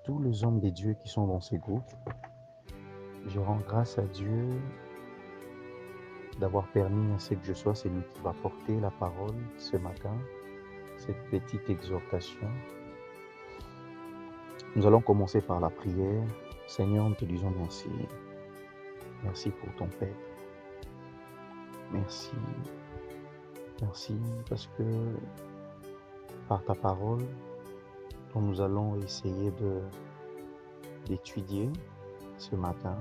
tous les hommes de Dieu qui sont dans ces groupes. Je rends grâce à Dieu d'avoir permis à ce que je sois celui qui va porter la parole ce matin, cette petite exhortation. Nous allons commencer par la prière. Seigneur, nous te disons merci. Merci pour ton peuple. Merci. Merci parce que par ta parole, dont nous allons essayer d'étudier ce matin,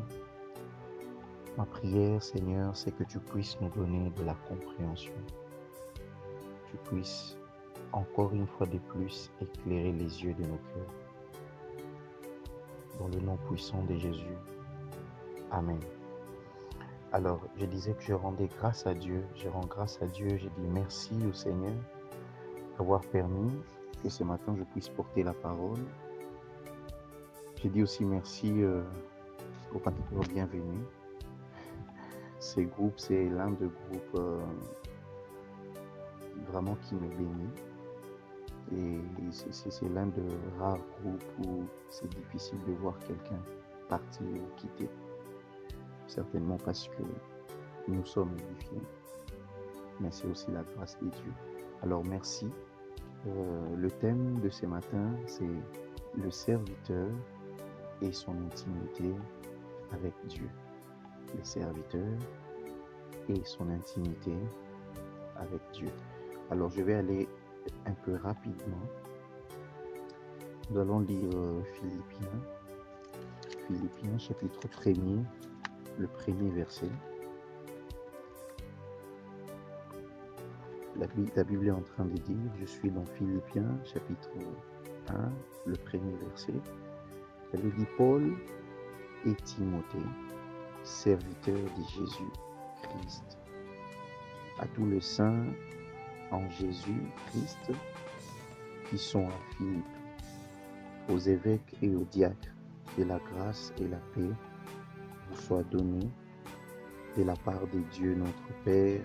ma prière, Seigneur, c'est que tu puisses nous donner de la compréhension. Tu puisses encore une fois de plus éclairer les yeux de nos cœurs. Dans le nom puissant de Jésus. Amen. Alors, je disais que je rendais grâce à Dieu. Je rends grâce à Dieu. Je dis merci au Seigneur d'avoir permis que ce matin je puisse porter la parole. Je dis aussi merci au pasteur bienvenu. Ce groupe, c'est l'un des groupes vraiment qui me bénit. Et c'est l'un des rares groupes où c'est difficile de voir quelqu'un partir ou quitter. Certainement parce que nous sommes édifiés, mais c'est aussi la grâce de Dieu. Alors merci. Le thème de ce matin, c'est le serviteur et son intimité avec Dieu. Le serviteur et son intimité avec Dieu. Alors je vais aller un peu rapidement. Nous allons lire Philippiens chapitre 1er, le premier verset. La Bible est en train de dire, je suis dans Philippiens chapitre 1, le premier verset. Elle dit Paul et Timothée, serviteurs de Jésus-Christ, à tous les saints en Jésus-Christ qui sont à Philippe, aux évêques et aux diacres, que la grâce et la paix vous soient données de la part de Dieu notre Père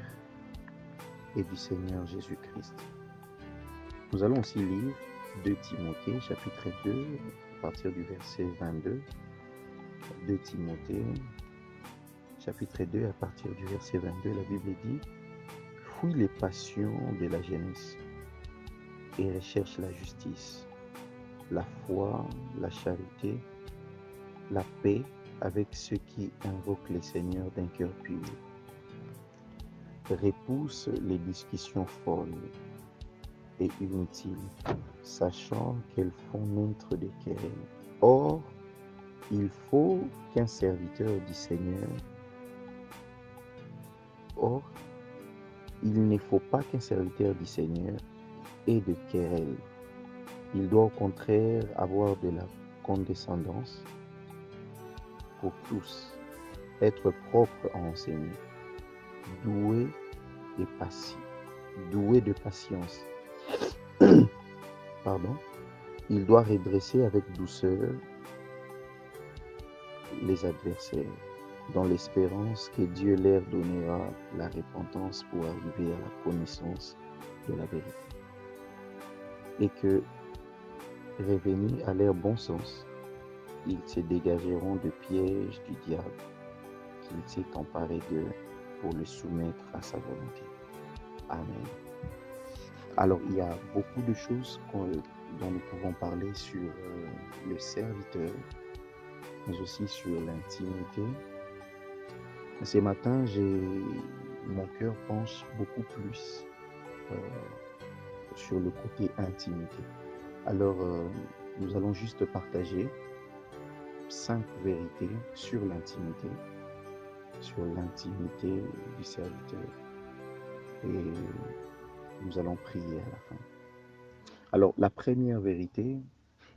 et du Seigneur Jésus-Christ. Nous allons aussi lire 2 Timothée chapitre 2 à partir du verset 22. 2 Timothée chapitre 2 à partir du verset 22, la Bible dit fuis les passions de la jeunesse et recherche la justice, la foi, la charité, la paix avec ceux qui invoquent le Seigneur d'un cœur pur. Repousse les discussions folles et inutiles, sachant qu'elles font naître des querelles. Or, il faut qu'un serviteur du Seigneur il ne faut pas qu'un serviteur du Seigneur ait de querelles. Il doit au contraire avoir de la condescendance pour tous, être propre à enseigner, doué de patience. Pardon. Il doit redresser avec douceur les adversaires, dans l'espérance que Dieu leur donnera la repentance pour arriver à la connaissance de la vérité. Et que, revenus à leur bon sens, ils se dégageront de pièges du diable qu'il s'est emparé d'eux pour le soumettre à sa volonté. Amen. Alors, il y a beaucoup de choses dont nous pouvons parler sur le serviteur, mais aussi sur l'intimité. Ce matin, mon cœur penche beaucoup plus sur le côté intimité. Alors, nous allons juste partager 5 vérités sur l'intimité du serviteur. Et nous allons prier à la fin. Alors, la première vérité,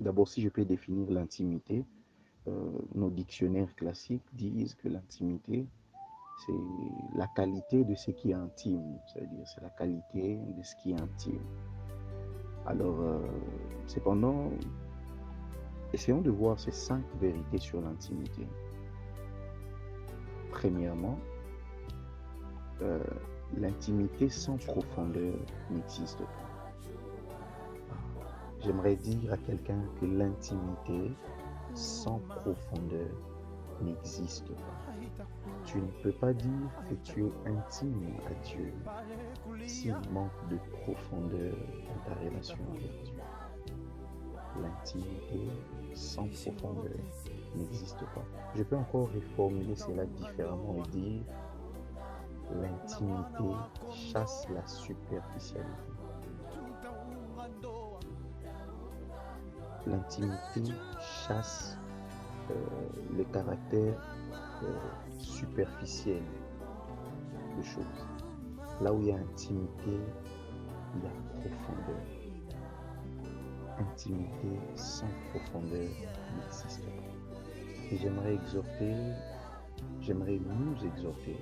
d'abord, si je peux définir l'intimité, nos dictionnaires classiques disent que l'intimité, c'est la qualité de ce qui est intime, c'est-à-dire c'est la qualité de ce qui est intime. Alors, cependant, essayons de voir ces 5 vérités sur l'intimité. Premièrement, l'intimité sans profondeur n'existe pas. J'aimerais dire à quelqu'un que l'intimité sans profondeur n'existe pas. Tu ne peux pas dire que tu es intime à Dieu s'il manque de profondeur dans ta relation avec Dieu. L'intimité sans profondeur n'existe pas. Je peux encore reformuler cela différemment et dire l'intimité chasse la superficialité. L'intimité chasse le caractère superficiel de choses. Là où il y a intimité, il y a profondeur. Intimité sans profondeur n'existe pas. Et j'aimerais nous exhorter,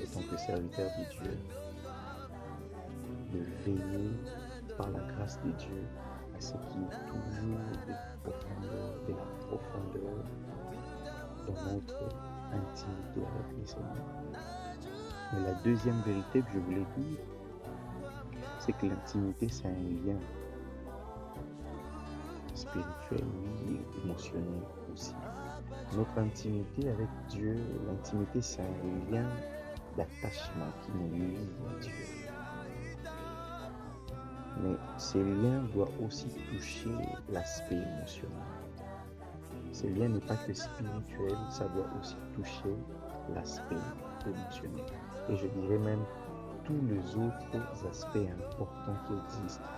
en tant que serviteurs de Dieu, de veiller par la grâce de Dieu à ce qu'il y ait toujours de la profondeur dans notre intimité avec le Seigneur. Mais la deuxième vérité que je voulais dire, c'est que l'intimité, c'est un lien spirituel, oui, et émotionnel aussi. Notre intimité avec Dieu, l'intimité, c'est un lien d'attachement qui nous lie à Dieu. Mais ces liens doivent aussi toucher l'aspect émotionnel. Ce lien n'est pas que spirituel, ça doit aussi toucher l'aspect émotionnel. Et je dirais même tous les autres aspects importants qui existent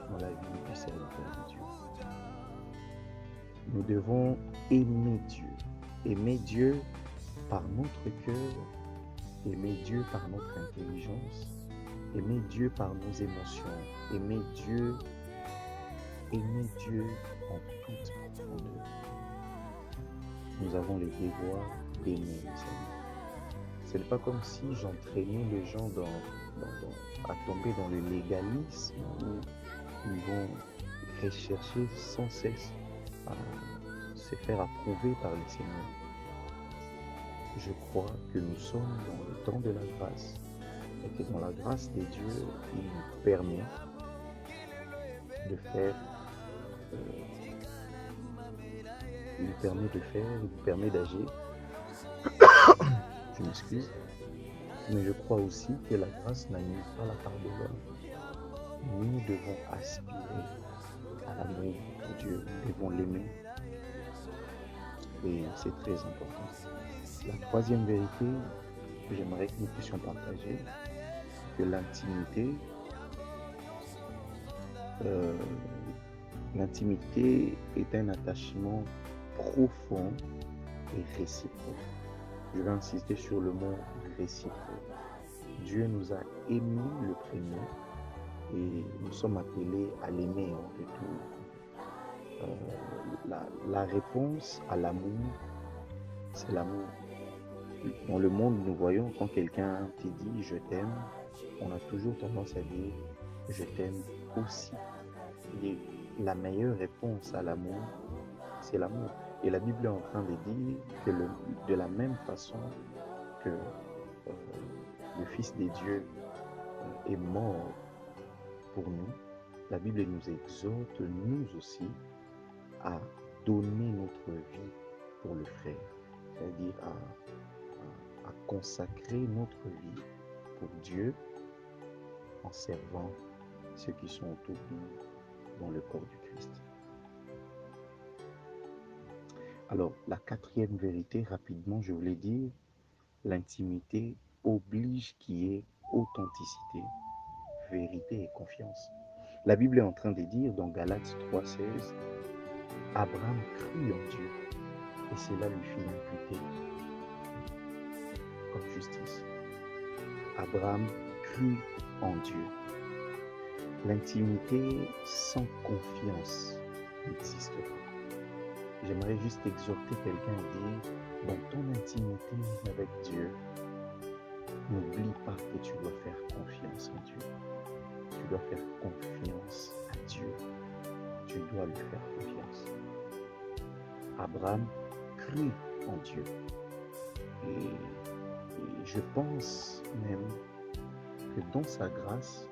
dans la vie du serviteur de Dieu. Nous devons aimer Dieu par notre cœur, aimer Dieu par notre intelligence, aimer Dieu par nos émotions, aimer Dieu en toute profondeur. Nous avons le devoir d'aimer le Seigneur. Ce n'est pas comme si j'entraînais les gens à tomber dans le légalisme où ils vont rechercher sans cesse à se faire approuver par le Seigneur. Je crois que nous sommes dans le temps de la grâce et que dans la grâce de Dieu, il nous permet de faire, il nous permet d'agir. Je m'excuse, mais je crois aussi que la grâce n'annule pas la part de l'homme. Nous devons aspirer à l'amour de Dieu, nous devons l'aimer et c'est très important. La troisième vérité que j'aimerais que nous puissions partager, que l'intimité est un attachement profond et réciproque. Je vais insister sur le mot réciproque. Dieu nous a aimés le premier et nous sommes appelés à l'aimer en retour. La réponse à l'amour, c'est l'amour. Dans le monde, nous voyons quand quelqu'un te dit « je t'aime », on a toujours tendance à dire « je t'aime aussi ». Et la meilleure réponse à l'amour, c'est l'amour. Et la Bible est en train de dire que de la même façon que le Fils de Dieu est mort pour nous, la Bible nous exhorte, nous aussi, à donner notre vie pour le frère, c'est-à-dire à consacrer notre vie pour Dieu en servant ceux qui sont autour de nous dans le corps du Christ. Alors, la quatrième vérité, rapidement, je voulais dire, l'intimité oblige qu'il y ait authenticité, vérité et confiance. La Bible est en train de dire dans Galates 3,16, Abraham crut en Dieu et cela lui fut imputé comme justice. Abraham crut en Dieu. L'intimité sans confiance n'existe pas. J'aimerais juste exhorter quelqu'un et dire, dans ton intimité avec Dieu, n'oublie pas que tu dois faire confiance en Dieu. Tu dois faire confiance à Dieu. Tu dois lui faire confiance. Abraham crut en Dieu. Et je pense même que dans sa grâce,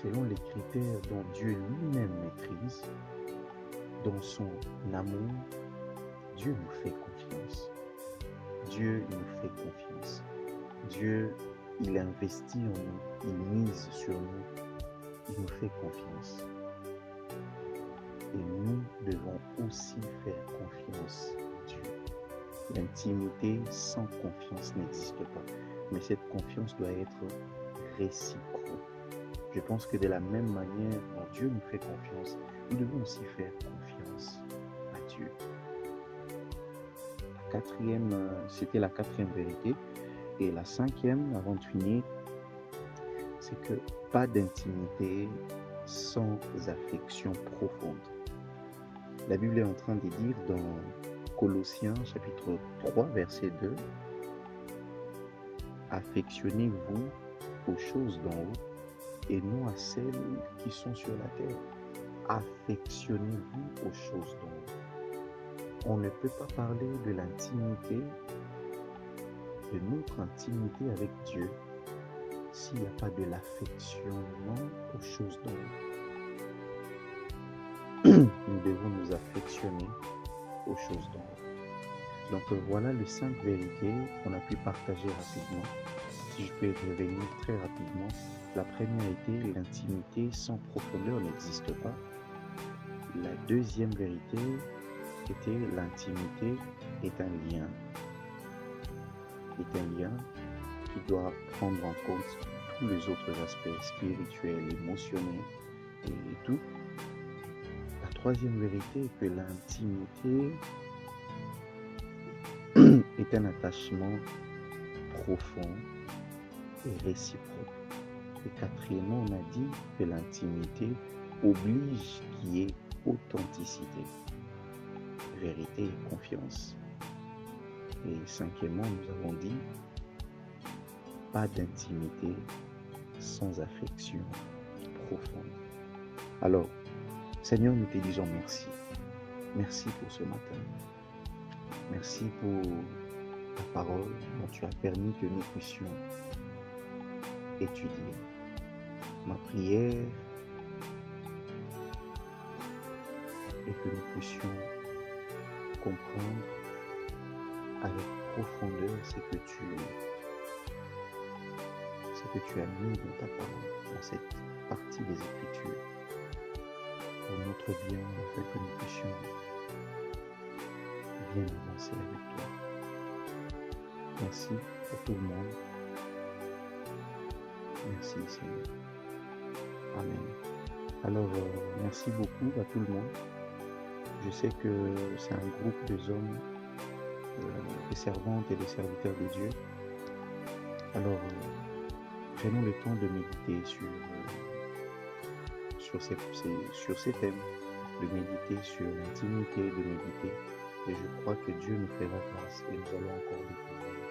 selon les critères dont Dieu lui-même maîtrise, dans son amour, Dieu nous fait confiance. Dieu nous fait confiance. Dieu, il investit en nous, il mise sur nous, il nous fait confiance. Et nous devons aussi faire confiance à Dieu. L'intimité sans confiance n'existe pas, mais cette confiance doit être réciproque. Je pense que de la même manière dont Dieu nous fait confiance, nous devons aussi faire confiance à Dieu. C'était la quatrième vérité. Et la cinquième, avant de finir, c'est que pas d'intimité sans affection profonde. La Bible est en train de dire dans Colossiens chapitre 3, verset 2, « Affectionnez-vous aux choses d'en haut et non à celles qui sont sur la terre. » Affectionnez-vous aux choses d'en haut. On ne peut pas parler de l'intimité, de notre intimité avec Dieu, s'il n'y a pas de l'affectionnement aux choses d'en haut. Nous devons nous affectionner aux choses d'en haut. Donc voilà les 5 vérités qu'on a pu partager rapidement. Si je peux revenir très rapidement, la première était l'intimité sans profondeur n'existe pas. La deuxième vérité était l'intimité est un lien. Est un lien qui doit prendre en compte tous les autres aspects spirituels, émotionnels et tout. La troisième vérité est que l'intimité est un attachement profond et réciproque. Et quatrièmement, on a dit que l'intimité oblige qu'il y ait authenticité, vérité et confiance. Et cinquièmement, nous avons dit pas d'intimité sans affection profonde. Alors, Seigneur, nous te disons merci. Merci pour ce matin. Merci pour ta parole dont tu as permis que nous puissions étudier. Ma prière est que nous puissions comprendre avec profondeur ce que tu as mis dans ta parole, dans cette partie des Écritures, pour notre bien, afin que nous puissions bien avancer avec toi. Merci pour tout le monde. Merci Seigneur. Amen. Alors, merci beaucoup à tout le monde. Je sais que c'est un groupe de hommes, des servantes et des serviteurs de Dieu. Alors, prenons le temps de méditer sur ces thèmes, de méditer sur l'intimité, de méditer. Et je crois que Dieu nous fera grâce et nous allons encore découvrir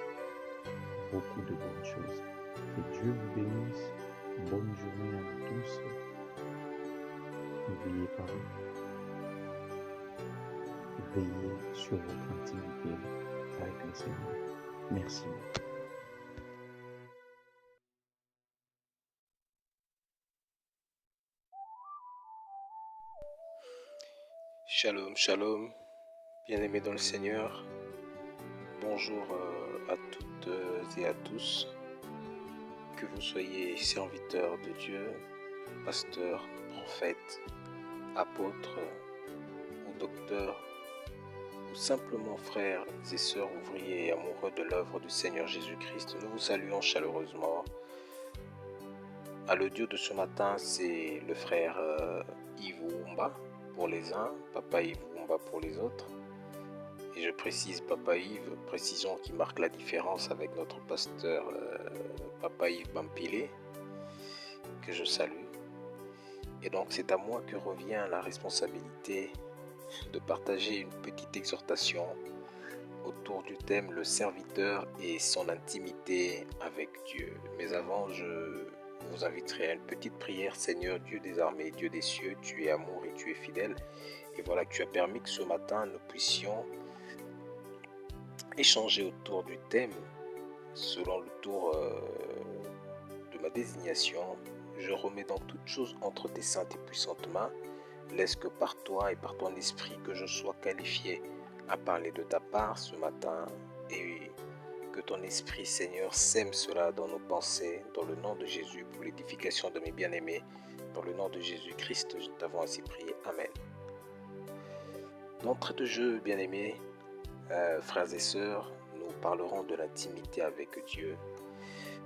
beaucoup de bonnes choses. Que Dieu vous bénisse. Bonne journée à nous tous. N'oubliez pas, veillez sur votre intimité avec le Seigneur. Merci. Shalom, shalom, bien-aimés dans le Seigneur. Bonjour à toutes et à tous. Que vous soyez serviteurs de Dieu, pasteurs, prophètes, apôtres ou docteurs, ou simplement frères et sœurs ouvriers et amoureux de l'œuvre du Seigneur Jésus-Christ, nous vous saluons chaleureusement. À l'audio de ce matin, c'est le frère Yves Wumba pour les uns, Papa Yves Wumba pour les autres. Et je précise Papa Yves, précision qui marque la différence avec notre pasteur Papa Yves Bampilé, que je salue. Et donc c'est à moi que revient la responsabilité de partager une petite exhortation autour du thème le serviteur et son intimité avec Dieu. Mais avant, je vous inviterai à une petite prière. Seigneur Dieu des armées, Dieu des cieux, tu es amour et tu es fidèle. Et voilà que tu as permis que ce matin nous puissions échanger autour du thème selon le tour de ma désignation je remets donc toutes choses entre tes saintes et puissantes mains. Laisse que par toi et par ton esprit que je sois qualifié à parler de ta part ce matin et que ton esprit, Seigneur, sème cela dans nos pensées, dans le nom de Jésus, pour l'édification de mes bien-aimés. Dans le nom de Jésus-Christ, nous t'avons ainsi prié. Amen. D'entrée de jeu, bien-aimés, frères et sœurs, nous parlerons de l'intimité avec Dieu,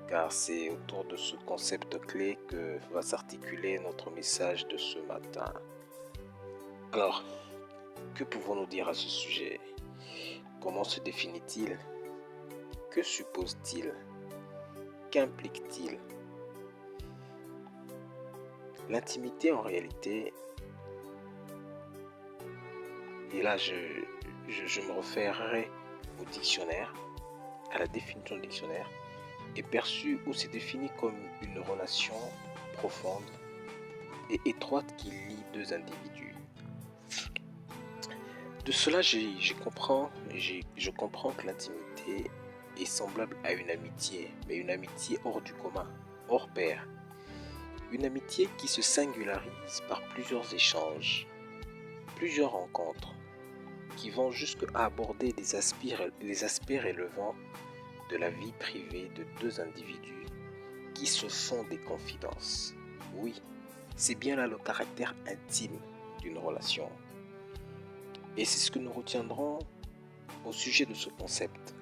car c'est autour de ce concept clé que va s'articuler notre message de ce matin. Alors, que pouvons-nous dire à ce sujet? Comment se définit-il? Que suppose-t-il? Qu'implique-t-il? L'intimité, en réalité, et là je me référerai au dictionnaire, à la définition du dictionnaire, est perçue ou c'est défini comme une relation profonde et étroite qui lie deux individus. De cela, je comprends que l'intimité est semblable à une amitié, mais une amitié hors du commun, hors pair. Une amitié qui se singularise par plusieurs échanges, plusieurs rencontres, qui vont jusqu'à aborder les aspects relevant de la vie privée de deux individus qui se font des confidences. Oui, c'est bien là le caractère intime d'une relation. Et c'est ce que nous retiendrons au sujet de ce concept.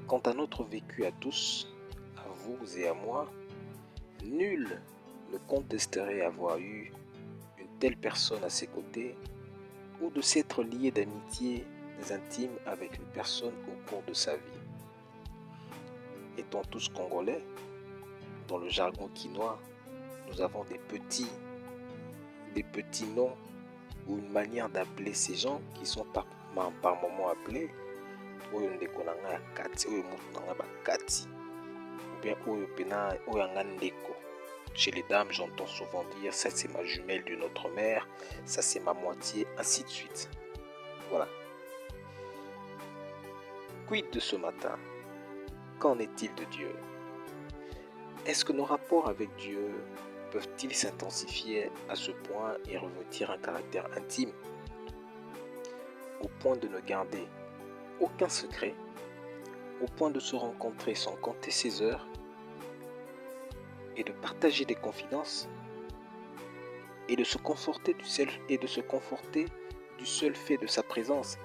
Quant à notre vécu à tous, à vous et à moi, nul ne contesterait avoir eu une telle personne à ses côtés ou de s'être lié d'amitié intime avec une personne au cours de sa vie. Étant tous congolais, dans le jargon quinois, nous avons des petits noms ou une manière d'appeler ces gens qui sont par moments appelés oyo ndeko na nga ya kati, oyo mutu na nga bakati, ou bien oyo pena oyo nga ndeko. Chez les dames, j'entends souvent dire ça c'est ma jumelle d'une autre mère, ça c'est ma moitié, ainsi de suite. Voilà. Quid de ce matin? Qu'en est-il de Dieu? Est-ce que nos rapports avec Dieu peuvent-ils s'intensifier à ce point et revêtir un caractère intime, au point de ne garder aucun secret, au point de se rencontrer sans compter ses heures et de partager des confidences et de se conforter du seul fait de sa présence?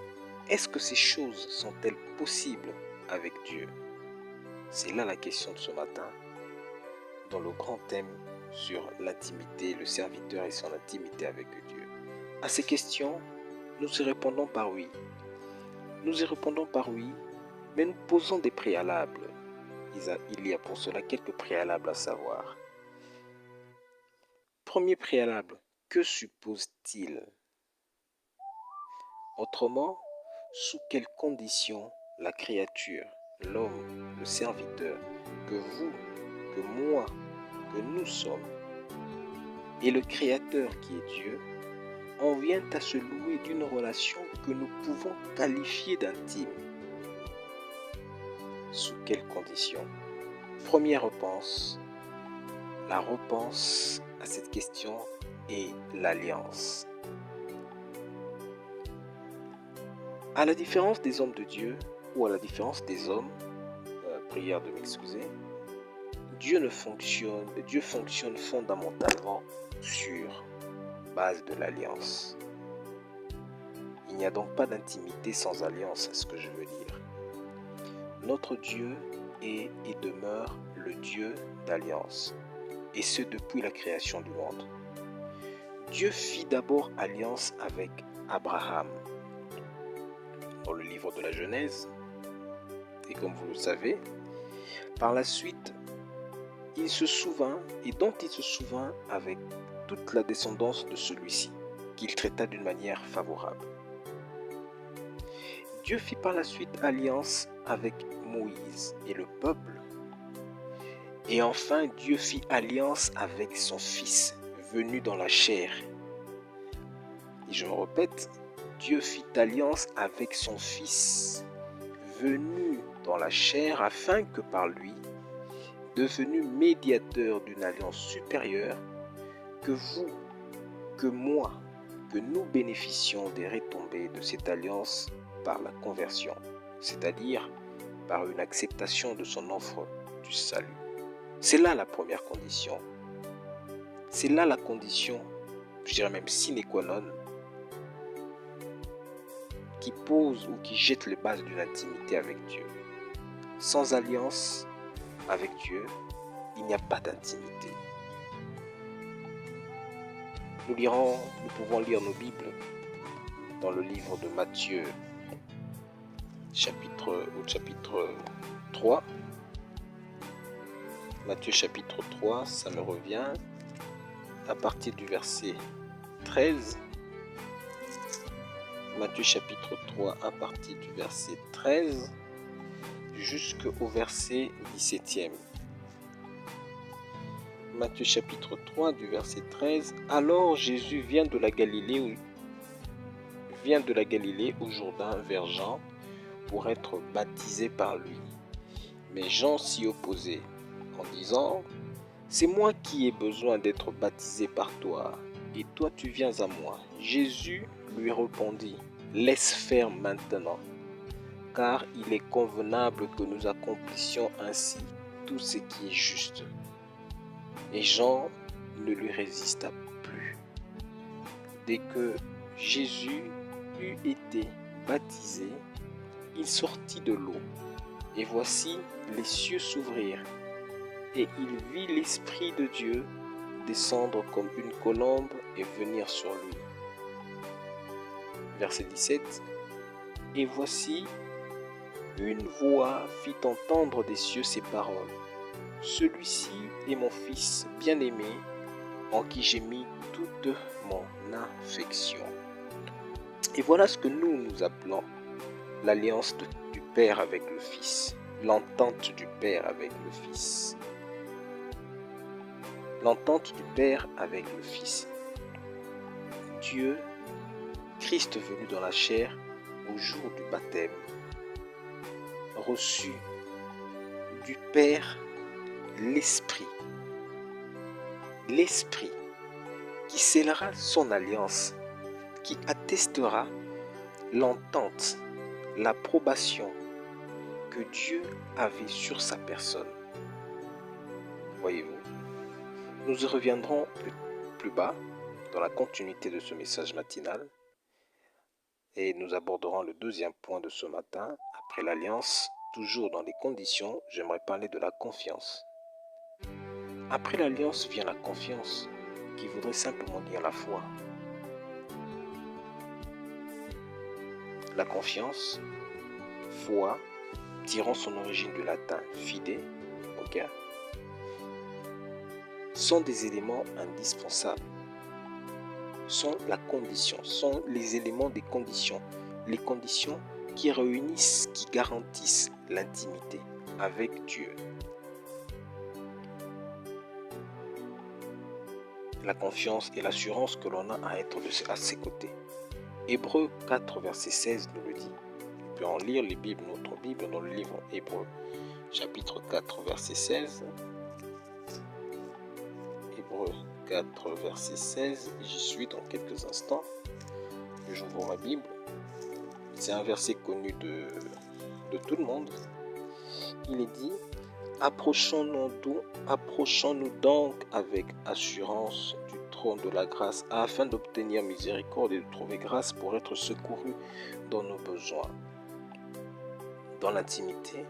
Est-ce que ces choses sont-elles possibles avec Dieu? C'est là la question de ce matin, dans le grand thème sur l'intimité, le serviteur et son intimité avec Dieu. À ces questions, nous y répondons par oui. Nous y répondons par oui, mais nous posons des préalables. Il y a pour cela quelques préalables à savoir. Premier préalable, que suppose-t-il? Autrement, sous quelles conditions la créature, l'homme, le serviteur, que vous, que moi, que nous sommes, et le Créateur qui est Dieu, on vient à se louer d'une relation que nous pouvons qualifier d'intime. Sous quelles conditions? Première réponse. La réponse à cette question est l'alliance. À la différence des hommes de Dieu, ou à la différence des hommes, prière de m'excuser, Dieu fonctionne fondamentalement sur base de l'alliance. Il n'y a donc pas d'intimité sans alliance, c'est ce que je veux dire. Notre Dieu est et demeure le Dieu d'alliance, et ce depuis la création du monde. Dieu fit d'abord alliance avec Abraham. Dans le livre de la Genèse, et comme vous le savez, par la suite, il se souvint avec toute la descendance de celui-ci, qu'il traita d'une manière favorable. Dieu fit par la suite alliance avec Moïse et le peuple. Et enfin, Dieu fit alliance avec son Fils, venu dans la chair. Et je me répète, Dieu fit alliance avec son Fils, venu dans la chair, afin que par lui, devenu médiateur d'une alliance supérieure, que vous, que moi, que nous bénéficions des retombées de cette alliance par la conversion, c'est-à-dire par une acceptation de son offre du salut. C'est là la première condition. C'est là la condition, je dirais même sine qua non, qui pose ou qui jette les bases d'une intimité avec Dieu. Sans alliance avec Dieu, il n'y a pas d'intimité. Nous pouvons lire nos Bibles dans le livre de Matthieu, chapitre 3. Matthieu chapitre 3, ça me revient à partir du verset 13. Matthieu chapitre 3 à partir du verset 13 jusqu'au verset 17e. Matthieu chapitre 3 du verset 13. Alors Jésus vient de la Galilée au Jourdain vers Jean pour être baptisé par lui. Mais Jean s'y opposait en disant: c'est moi qui ai besoin d'être baptisé par toi, et toi tu viens à moi. Jésus lui répondit: laisse faire maintenant, car il est convenable que nous accomplissions ainsi tout ce qui est juste. Et Jean ne lui résista plus. Dès que Jésus eut été baptisé, il sortit de l'eau, et voici les cieux s'ouvrirent, et il vit l'Esprit de Dieu descendre comme une colombe et venir sur lui. Verset 17. Et voici, une voix fit entendre des cieux ces paroles: celui-ci est mon Fils bien-aimé, en qui j'ai mis toute mon affection. Et voilà ce que nous appelons l'alliance du Père avec le Fils, l'entente du Père avec le Fils. L'entente du Père avec le Fils. Dieu, Christ venu dans la chair au jour du baptême, reçu du Père l'Esprit. L'Esprit qui scellera son alliance, qui attestera l'entente, l'approbation que Dieu avait sur sa personne. Voyez-vous, nous y reviendrons plus bas dans la continuité de ce message matinal et nous aborderons le deuxième point de ce matin. Après l'alliance, toujours dans les conditions, j'aimerais parler de la confiance. Après l'alliance vient la confiance, qui voudrait simplement dire la foi. La confiance, foi, tirant son origine du latin fide, ok, sont des éléments indispensables, sont la condition, sont les éléments des conditions, les conditions qui réunissent, qui garantissent l'intimité avec Dieu. La confiance et l'assurance que l'on a à être à ses côtés. Hébreux 4, verset 16 nous le dit. On peut en lire notre Bible dans le livre Hébreux, chapitre 4, verset 16. Hébreux 4, verset 16. J'y suis dans quelques instants. J'ouvre ma Bible. C'est un verset connu de tout le monde. Il est dit: approchons-nous donc avec assurance du trône de la grâce, afin d'obtenir miséricorde et de trouver grâce pour être secourus dans nos besoins. Dans l'intimité,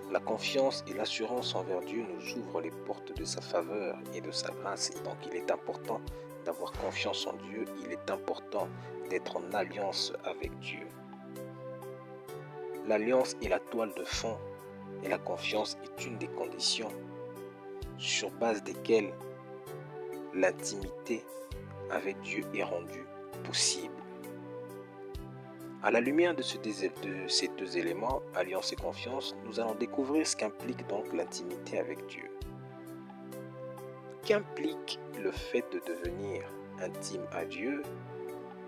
la confiance et l'assurance envers Dieu nous ouvrent les portes de sa faveur et de sa grâce. Et donc il est important d'avoir confiance en Dieu, il est important d'être en alliance avec Dieu. L'alliance est la toile de fond et la confiance est une des conditions sur base desquelles l'intimité avec Dieu est rendue possible. À la lumière de ces deux éléments, alliance et confiance, nous allons découvrir ce qu'implique donc l'intimité avec Dieu. Qu'implique le fait de devenir intime à Dieu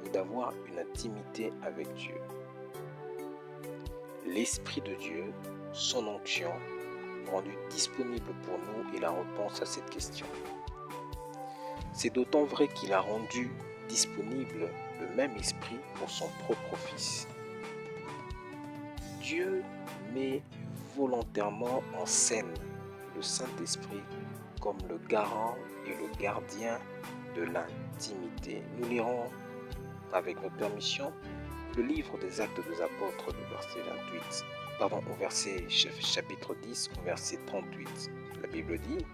ou d'avoir une intimité avec Dieu? L'Esprit de Dieu, son onction, rendu disponible pour nous est la réponse à cette question. C'est d'autant vrai qu'il a rendu disponible le même esprit pour son propre Fils. Dieu met volontairement en scène le Saint-Esprit comme le garant et le gardien de l'intimité. Nous lirons, avec votre permission, le livre des Actes des Apôtres, au verset chapitre 10, au verset 38. La Bible dit,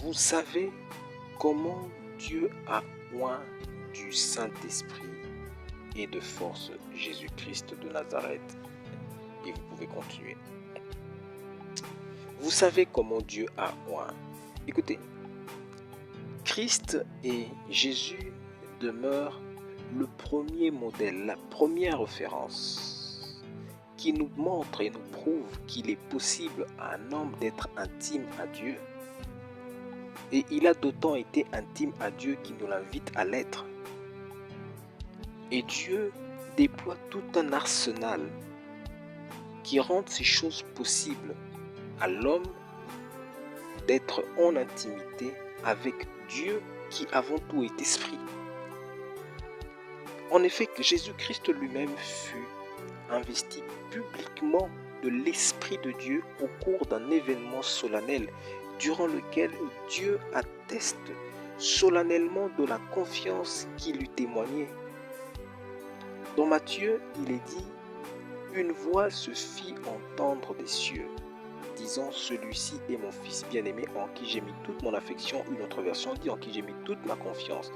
vous savez comment Dieu a oint du Saint-Esprit et de force Jésus-Christ de Nazareth. Et vous pouvez continuer. Vous savez comment Dieu a oint. Écoutez, Christ et Jésus demeurent le premier modèle, la première référence qui nous montre et nous prouve qu'il est possible à un homme d'être intime à Dieu. Et il a d'autant été intime à Dieu qu'il nous l'invite à l'être. Et Dieu déploie tout un arsenal qui rend ces choses possibles à l'homme d'être en intimité avec Dieu qui avant tout est esprit. En effet, que Jésus-Christ lui-même fut investi publiquement de l'Esprit de Dieu au cours d'un événement solennel durant lequel Dieu atteste solennellement de la confiance qu'il lui témoignait. Dans Matthieu, il est dit « Une voix se fit entendre des cieux, disant « Celui-ci est mon Fils bien-aimé en qui j'ai mis toute mon affection ». Une autre version dit « En qui j'ai mis toute ma confiance ».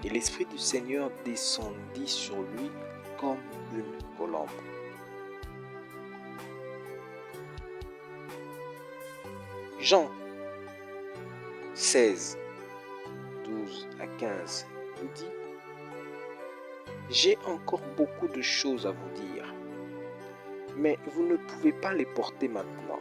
Et l'Esprit du Seigneur descendit sur lui comme une colombe. Jean 16, 12 à 15 nous dit « J'ai encore beaucoup de choses à vous dire, mais vous ne pouvez pas les porter maintenant.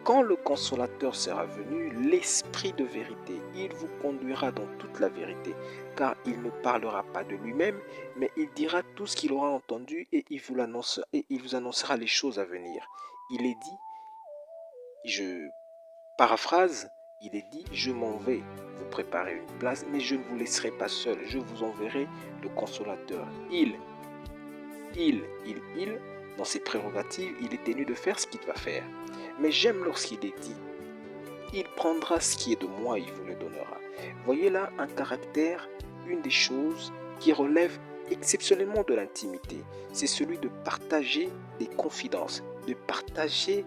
Quand le Consolateur sera venu, l'Esprit de vérité, il vous conduira dans toute la vérité, car il ne parlera pas de lui-même, mais il dira tout ce qu'il aura entendu et il vous annoncera les choses à venir. Il est dit, je paraphrase, il est dit, je m'en vais vous préparer une place, mais je ne vous laisserai pas seul, je vous enverrai le Consolateur. Dans ses prérogatives, il est tenu de faire ce qu'il va faire. Mais j'aime lorsqu'il est dit, il prendra ce qui est de moi et il vous le donnera. Voyez là un caractère, une des choses qui relève exceptionnellement de l'intimité. C'est celui de partager des confidences, de partager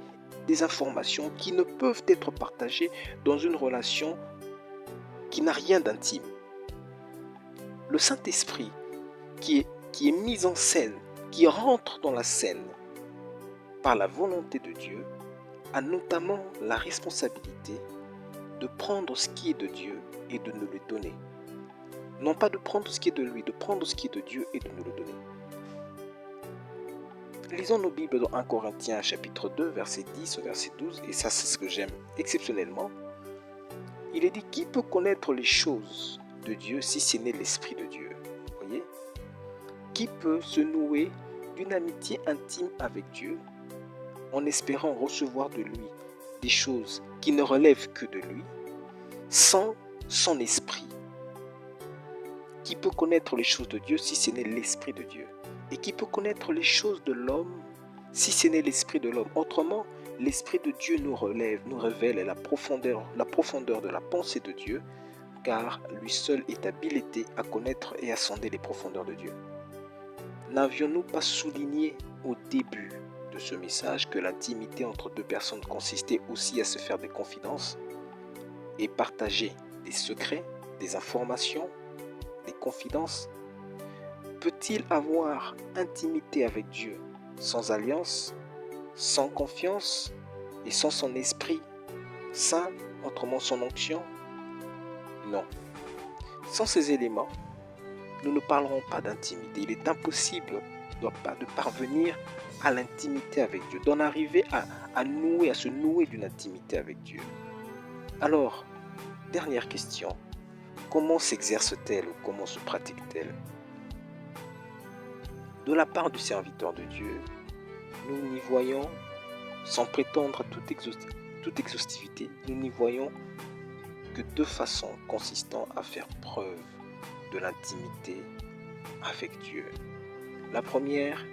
des informations qui ne peuvent être partagées dans une relation qui n'a rien d'intime. Le Saint-Esprit qui est mis en scène, qui rentre dans la scène par la volonté de Dieu, a notamment la responsabilité de prendre ce qui est de Dieu et de nous le donner. Non pas de prendre ce qui est de lui, de prendre ce qui est de Dieu et de nous le donner. Lisons nos Bibles dans 1 Corinthiens chapitre 2, verset 10 au verset 12, et ça c'est ce que j'aime exceptionnellement. Il est dit, qui peut connaître les choses de Dieu si ce n'est l'Esprit de Dieu? Voyez? Qui peut se nouer d'une amitié intime avec Dieu en espérant recevoir de lui des choses qui ne relèvent que de lui, sans son esprit? Qui peut connaître les choses de Dieu si ce n'est l'Esprit de Dieu? Et qui peut connaître les choses de l'homme si ce n'est l'Esprit de l'homme? Autrement, l'Esprit de Dieu nous révèle la profondeur de la pensée de Dieu, car lui seul est habilité à connaître et à sonder les profondeurs de Dieu. N'avions-nous pas souligné au début de ce message que l'intimité entre deux personnes consistait aussi à se faire des confidences et partager des secrets, des informations, des confidences? Peut-il avoir intimité avec Dieu sans alliance, sans confiance et sans son esprit saint, autrement son onction? Non. Sans ces éléments, nous ne parlerons pas d'intimité. Il est impossible de parvenir à l'intimité avec Dieu, d'en arriver à se nouer d'une intimité avec Dieu. Alors, dernière question, comment s'exerce-t-elle ou comment se pratique-t-elle? De la part du serviteur de Dieu, nous n'y voyons Sans prétendre à toute exhaustivité, nous n'y voyons que deux façons consistant à faire preuve de l'intimité avec Dieu. La première,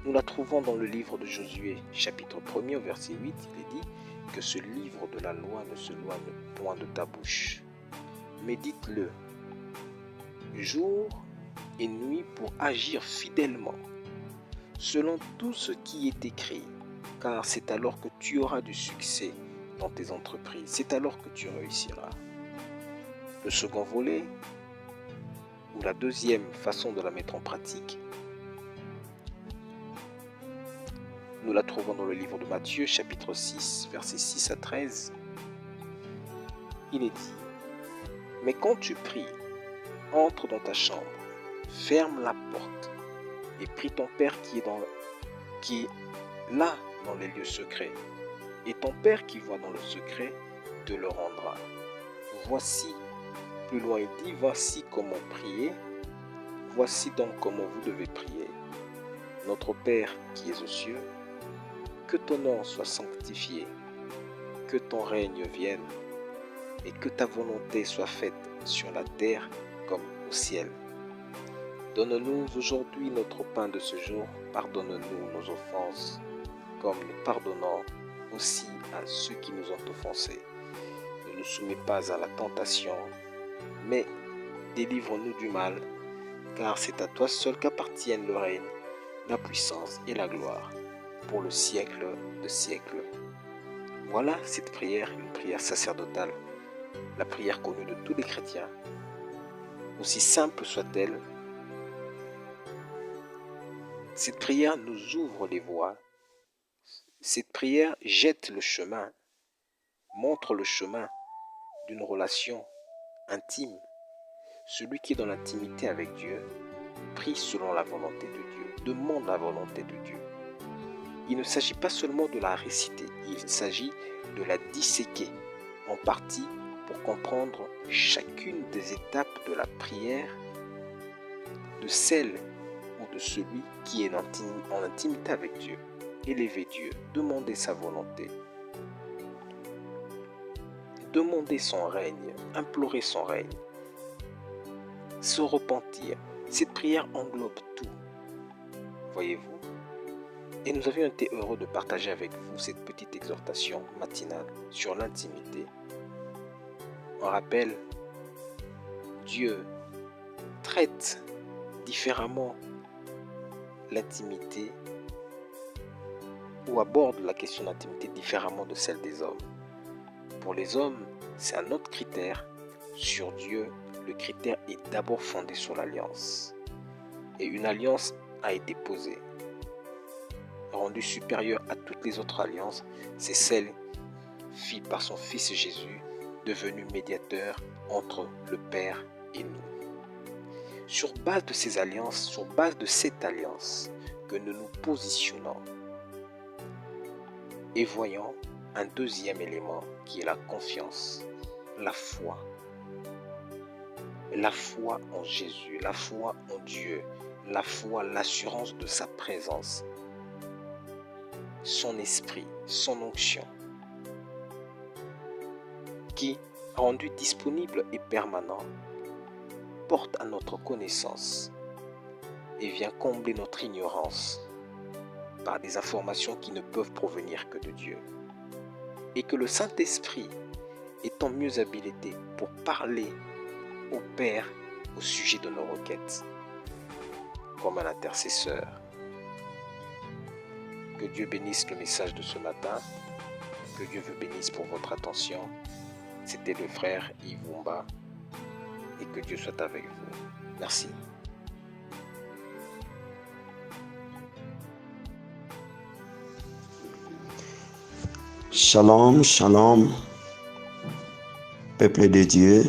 nous la trouvons dans le livre de Josué, chapitre 1er, au verset 8, il est dit que ce livre de la loi ne se loigne point de ta bouche. Médite-le jour et nuit pour agir fidèlement, selon tout ce qui est écrit, car c'est alors que tu auras du succès dans tes entreprises, c'est alors que tu réussiras. Le second volet, ou la deuxième façon de la mettre en pratique, nous la trouvons dans le livre de Matthieu, chapitre 6, versets 6 à 13. Il est dit, « Mais quand tu pries, entre dans ta chambre, ferme la porte, et prie ton Père qui est là dans les lieux secrets, et ton Père qui voit dans le secret te le rendra. » Voici, plus loin il dit, voici comment prier, voici donc comment vous devez prier. Notre Père qui es aux cieux, que ton nom soit sanctifié, que ton règne vienne, et que ta volonté soit faite sur la terre comme au ciel. Donne-nous aujourd'hui notre pain de ce jour, pardonne-nous nos offenses, comme nous pardonnons aussi à ceux qui nous ont offensés. Ne nous soumets pas à la tentation, mais délivre-nous du mal, car c'est à toi seul qu'appartiennent le règne, la puissance et la gloire, pour le siècle de siècles. Voilà cette prière, une prière sacerdotale, la prière connue de tous les chrétiens. Aussi simple soit-elle, cette prière nous ouvre les voies. Cette prière jette le chemin, montre le chemin d'une relation intime. Celui qui est dans l'intimité avec Dieu prie selon la volonté de Dieu, demande la volonté de Dieu. Il ne s'agit pas seulement de la réciter, il s'agit de la disséquer en partie pour comprendre chacune des étapes de la prière de celle ou de celui qui est en intimité avec Dieu. Élever Dieu, demander sa volonté, demander son règne, implorer son règne, se repentir. Cette prière englobe tout, voyez-vous. Et nous avions été heureux de partager avec vous cette petite exhortation matinale sur l'intimité. On rappelle, Dieu traite différemment l'intimité ou aborde la question d'intimité différemment de celle des hommes. Pour les hommes, c'est un autre critère. Sur Dieu, le critère est d'abord fondé sur l'alliance. Et une alliance a été posée, rendue supérieure à toutes les autres alliances, c'est celle faite par son Fils Jésus, devenu médiateur entre le Père et nous. Sur base de ces alliances, sur base de cette alliance que nous nous positionnons et voyons un deuxième élément qui est la confiance, la foi. La foi en Jésus, la foi en Dieu, la foi, l'assurance de sa présence, son esprit, son onction, qui, rendu disponible et permanent, porte à notre connaissance et vient combler notre ignorance par des informations qui ne peuvent provenir que de Dieu. Et que le Saint-Esprit étant mieux habilité pour parler au Père au sujet de nos requêtes, comme un intercesseur. Que Dieu bénisse le message de ce matin, que Dieu vous bénisse pour votre attention. C'était le frère Yves Wumba, et que Dieu soit avec vous. Merci. Shalom, shalom, peuple de Dieu.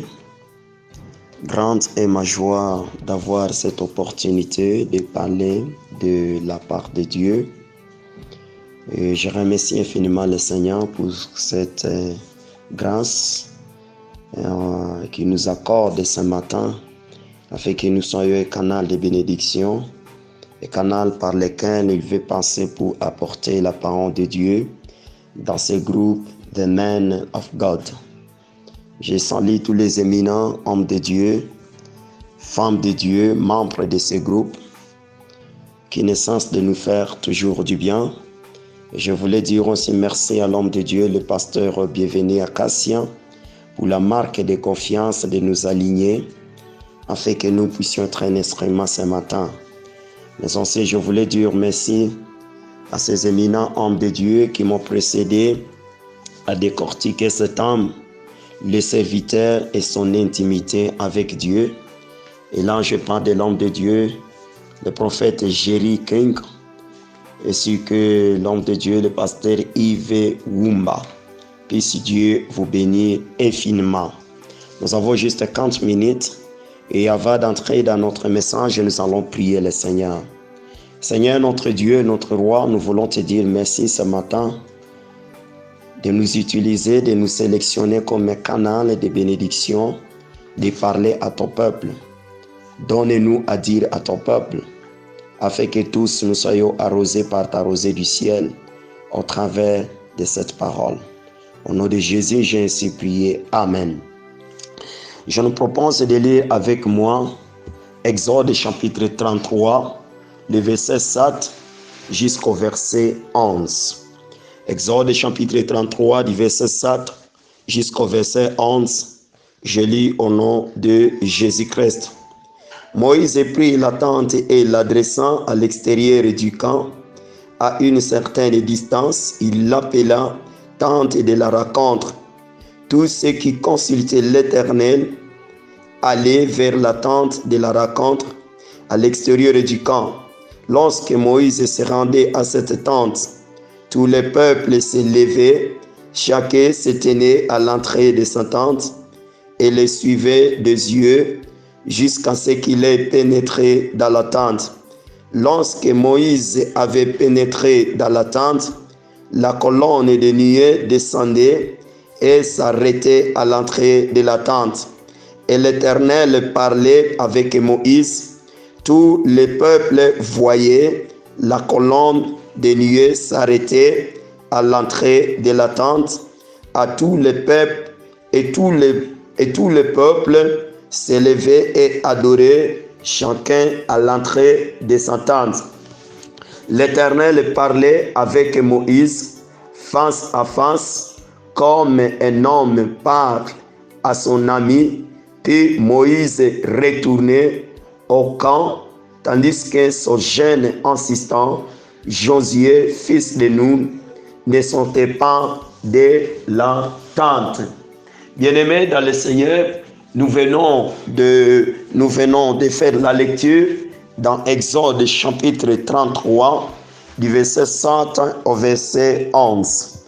Grande est ma joie d'avoir cette opportunité de parler de la part de Dieu. Et je remercie infiniment le Seigneur pour cette grâce qu'il nous accorde ce matin, afin que nous soyons un canal de bénédiction, un canal par lequel il veut passer pour apporter la parole de Dieu dans ce groupe The Men of God. Je salue tous les éminents hommes de Dieu, femmes de Dieu, membres de ce groupe, qui ne cessent de nous faire toujours du bien. Et je voulais dire aussi merci à l'homme de Dieu, le pasteur Bienvenu Acassien, pour la marque de confiance de nous aligner, afin que nous puissions être un instrument ce matin. Mais aussi, je voulais dire merci à ces éminents hommes de Dieu qui m'ont précédé à décortiquer cet homme, le serviteur et son intimité avec Dieu. Et là, je parle de l'homme de Dieu, le prophète Jerry King, ainsi que l'homme de Dieu, le pasteur Yves Wumba. Puisse Dieu vous bénir infiniment. Nous avons juste 40 minutes et avant d'entrer dans notre message, nous allons prier le Seigneur. Seigneur, notre Dieu, notre Roi, nous voulons te dire merci ce matin de nous utiliser, de nous sélectionner comme un canal de bénédiction, de parler à ton peuple. Donne-nous à dire à ton peuple, afin que tous nous soyons arrosés par ta rosée du ciel au travers de cette parole. Au nom de Jésus, j'ai ainsi prié. Amen. Je nous propose de lire avec moi Exode chapitre 33, le verset 7 jusqu'au verset 11. Exode chapitre 33, du verset 7 jusqu'au verset 11. Je lis au nom de Jésus-Christ. Moïse prit la tente et l'adressant à l'extérieur du camp, à une certaine distance, il l'appela tente de la rencontre. Tous ceux qui consultaient l'Éternel allaient vers la tente de la rencontre à l'extérieur du camp. Lorsque Moïse se rendait à cette tente, tout le peuple se levait, chacun se tenait à l'entrée de sa tente et le suivait des yeux jusqu'à ce qu'il ait pénétré dans la tente. Lorsque Moïse avait pénétré dans la tente, la colonne de nuée descendait et s'arrêtait à l'entrée de la tente. Et l'Éternel parlait avec Moïse. Tout le peuple voyait la colonne de nuée s'arrêter à l'entrée de la tente. À tout le peuple et tout le peuple s'élevait et adorait chacun à l'entrée de sa tente. L'Éternel parlait avec Moïse face à face, comme un homme parle à son ami. Puis Moïse retournait au camp, tandis que son jeune assistant, Josué, fils de Nun, ne sortait pas de la tente. Bien-aimés dans le Seigneur, nous venons de faire la lecture dans Exode chapitre 33, du verset 7 au verset 11.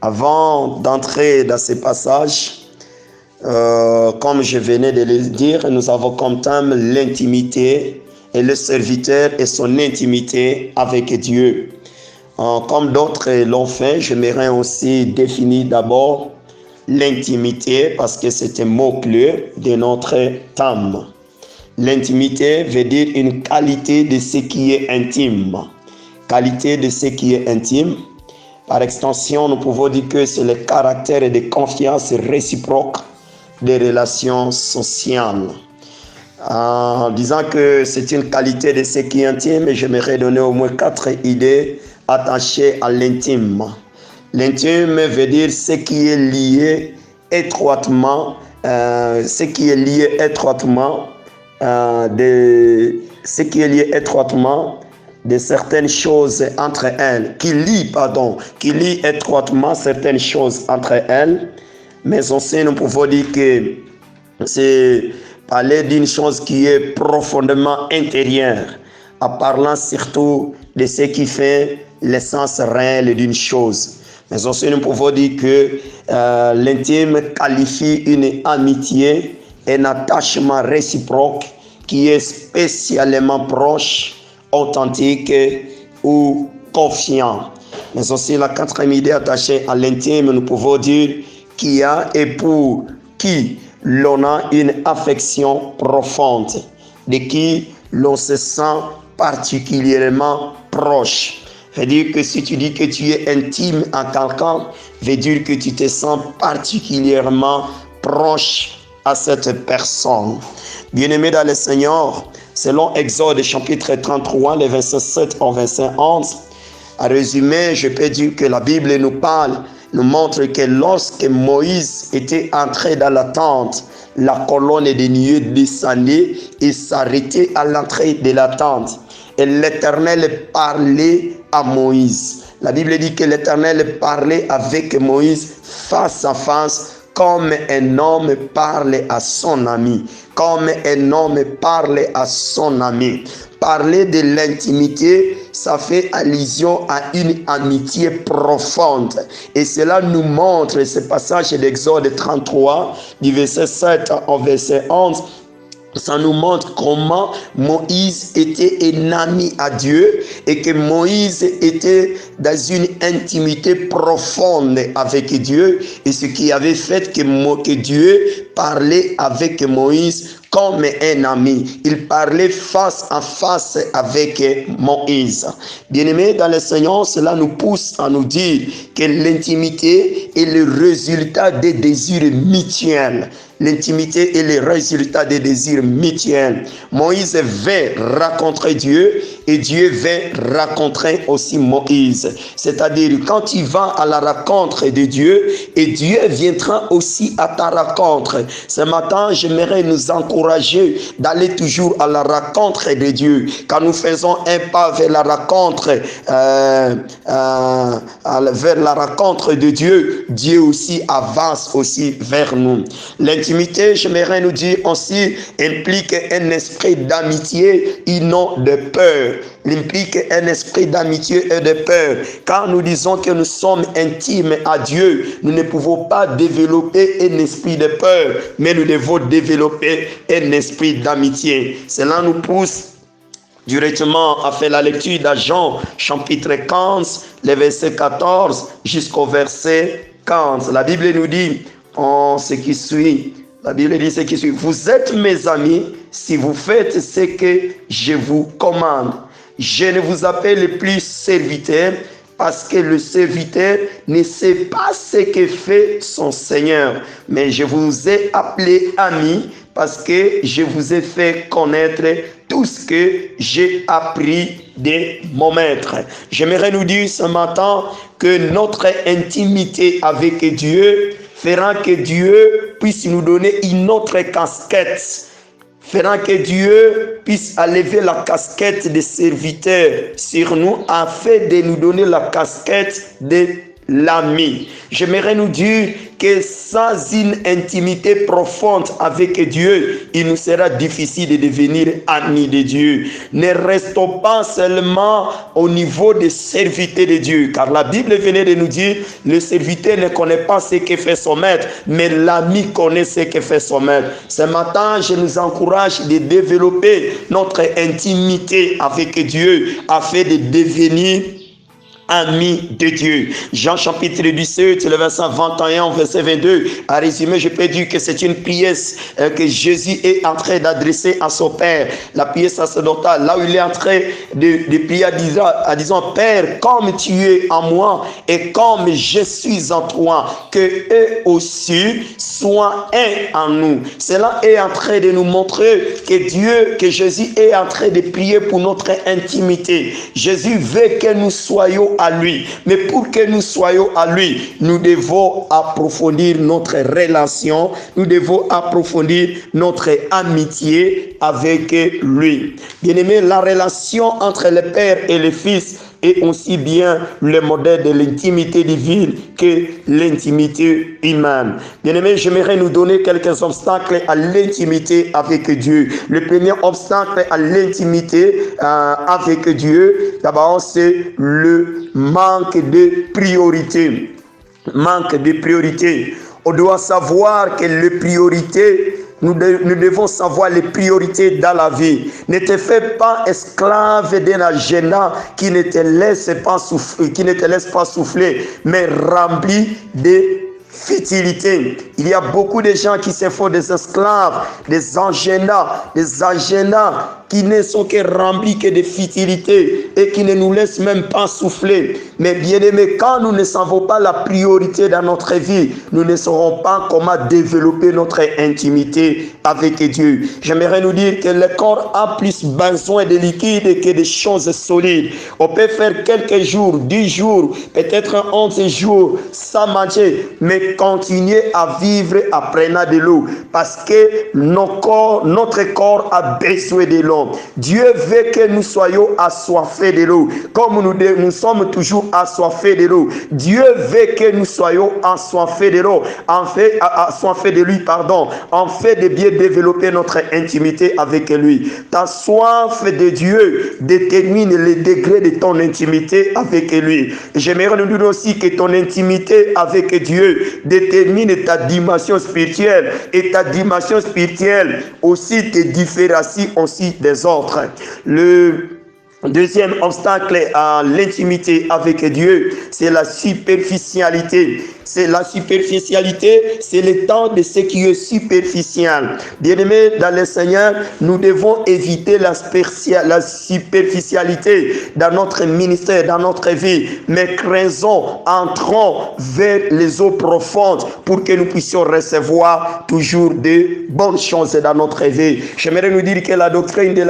Avant d'entrer dans ce passage, comme je venais de le dire, nous avons comme thème l'intimité et le serviteur et son intimité avec Dieu. Comme d'autres l'ont fait, j'aimerais aussi définir d'abord l'intimité parce que c'est un mot-clé de notre thème. L'intimité veut dire une qualité de ce qui est intime. Qualité de ce qui est intime. Par extension, nous pouvons dire que c'est le caractère de confiance réciproque des relations sociales. En disant que c'est une qualité de ce qui est intime, j'aimerais donner au moins 4 idées attachées à l'intime. L'intime veut dire ce qui est lié étroitement, de certaines choses entre elles, qui lie étroitement certaines choses entre elles. Mais aussi, nous pouvons dire que c'est parler d'une chose qui est profondément intérieure, en parlant surtout de ce qui fait l'essence réelle d'une chose. Mais aussi, nous pouvons dire que l'intime qualifie une amitié, un attachement réciproque qui est spécialement proche, authentique ou confiant. Mais aussi, la 4e idée attachée à l'intime, nous pouvons dire qu'il y a et pour qui l'on a une affection profonde, de qui l'on se sent particulièrement proche. veut dire que si tu dis que tu es intime à quelqu'un, veut dire que tu te sens particulièrement proche à cette personne. Bien-aimé dans le Seigneur, selon Exode chapitre 33, les versets 7 au verset 11, à résumer, je peux dire que la Bible nous parle, nous montre que lorsque Moïse était entré dans la tente, la colonne de nuée descendait et s'arrêtait à l'entrée de la tente. Et l'Éternel parlait à Moïse. La Bible dit que l'Éternel parlait avec Moïse face à face, comme un homme parle à son ami. Comme un homme parle à son ami. Parler de l'intimité, ça fait allusion à une amitié profonde. Et cela nous montre ce passage d'Exode 33, du verset 7 au verset 11. Ça nous montre comment Moïse était un ami à Dieu et que Moïse était dans une intimité profonde avec Dieu, et ce qui avait fait que Dieu parlait avec Moïse comme un ami. Il parlait face à face avec Moïse. Bien-aimés dans le Seigneur, cela nous pousse à nous dire que l'intimité est le résultat des désirs mutuels. L'intimité est le résultat des désirs mutuels. Moïse veut rencontrer Dieu et Dieu veut rencontrer aussi Moïse. C'est-à-dire, quand tu vas à la rencontre de Dieu, et Dieu viendra aussi à ta rencontre. Ce matin, j'aimerais nous encourager d'aller toujours à la rencontre de Dieu. Quand nous faisons un pas vers la rencontre, vers la rencontre de Dieu, Dieu aussi avance aussi vers nous. L'intimité, j'aimerais nous dire aussi, implique un esprit d'amitié et non de peur. Il implique un esprit d'amitié et de peur. Quand nous disons que nous sommes intimes à Dieu, nous ne pouvons pas développer un esprit de peur, mais nous devons développer un esprit d'amitié. Cela nous pousse directement à faire la lecture de Jean, chapitre 15, les versets 14 jusqu'au verset 15. La Bible nous dit en ce qui suit, la Bible dit ce qui suit: vous êtes mes amis si vous faites ce que je vous commande. Je ne vous appelle plus serviteur, parce que le serviteur ne sait pas ce que fait son Seigneur. Mais je vous ai appelé ami, parce que je vous ai fait connaître tout ce que j'ai appris de mon maître. J'aimerais nous dire ce matin que notre intimité avec Dieu fera que Dieu puisse nous donner une autre casquette, fera que Dieu puisse enlever la casquette de serviteur sur nous, afin de nous donner la casquette de l'ami. J'aimerais nous dire que sans une intimité profonde avec Dieu, il nous sera difficile de devenir amis de Dieu. Ne restons pas seulement au niveau des serviteurs de Dieu, car la Bible venait de nous dire: le serviteur ne connaît pas ce que fait son maître, mais l'ami connaît ce que fait son maître. Ce matin, je nous encourage de développer notre intimité avec Dieu afin de devenir amis de Dieu. Jean chapitre 17, le verset 21, verset 22. À résumer, je peux dire que c'est une pièce que Jésus est en train d'adresser à son Père. La pièce sacerdotale, là où il est en train de prier en disant: Père, comme tu es en moi et comme je suis en toi, que eux aussi soient un en nous. Cela est en train de nous montrer que Jésus est en train de prier pour notre intimité. Jésus veut que nous soyons à lui. Mais pour que nous soyons à lui, nous devons approfondir notre relation, nous devons approfondir notre amitié avec lui. Bien-aimé, la relation entre le Père et le Fils est aussi bien le modèle de l'intimité divine que l'intimité humaine. Bien-aimé, j'aimerais nous donner quelques obstacles à l'intimité avec Dieu. Le premier obstacle à l'intimité avec Dieu, d'abord, c'est le manque de priorité. Manque de priorité. On doit savoir que les priorités, nous devons savoir les priorités dans la vie. Ne te fais pas esclave d'un agenda qui ne te laisse pas souffler, mais rempli de futilité. Il y a beaucoup de gens qui se font des esclaves, des agendas qui ne sont que remplis que de futilités et qui ne nous laissent même pas souffler. Mais bien-aimés, quand nous ne savons pas la priorité dans notre vie, nous ne saurons pas comment développer notre intimité avec Dieu. J'aimerais nous dire que le corps a plus besoin de liquide que de choses solides. On peut faire quelques jours, 10 jours, peut-être 11 jours sans manger, mais continuer à vivre en prenant de l'eau parce que notre corps a besoin de l'eau. Dieu veut que nous soyons assoiffés de l'eau, comme nous sommes toujours assoiffés de l'eau. Dieu veut que nous soyons assoiffés de l'eau, assoiffés de lui, en fait de bien développer notre intimité avec lui. Ta soif de Dieu détermine le degré de ton intimité avec lui. J'aimerais nous dire aussi que ton intimité avec Dieu détermine ta dimension spirituelle, et ta dimension spirituelle aussi te différencie aussi des autres. Le deuxième obstacle à l'intimité avec Dieu, c'est la superficialité. C'est la superficialité, c'est le temps de ce qui est superficiel. Bien-aimés dans le Seigneur, nous devons éviter la superficialité dans notre ministère, dans notre vie, mais entrons vers les eaux profondes pour que nous puissions recevoir toujours de bonnes choses dans notre vie. J'aimerais nous dire que la doctrine de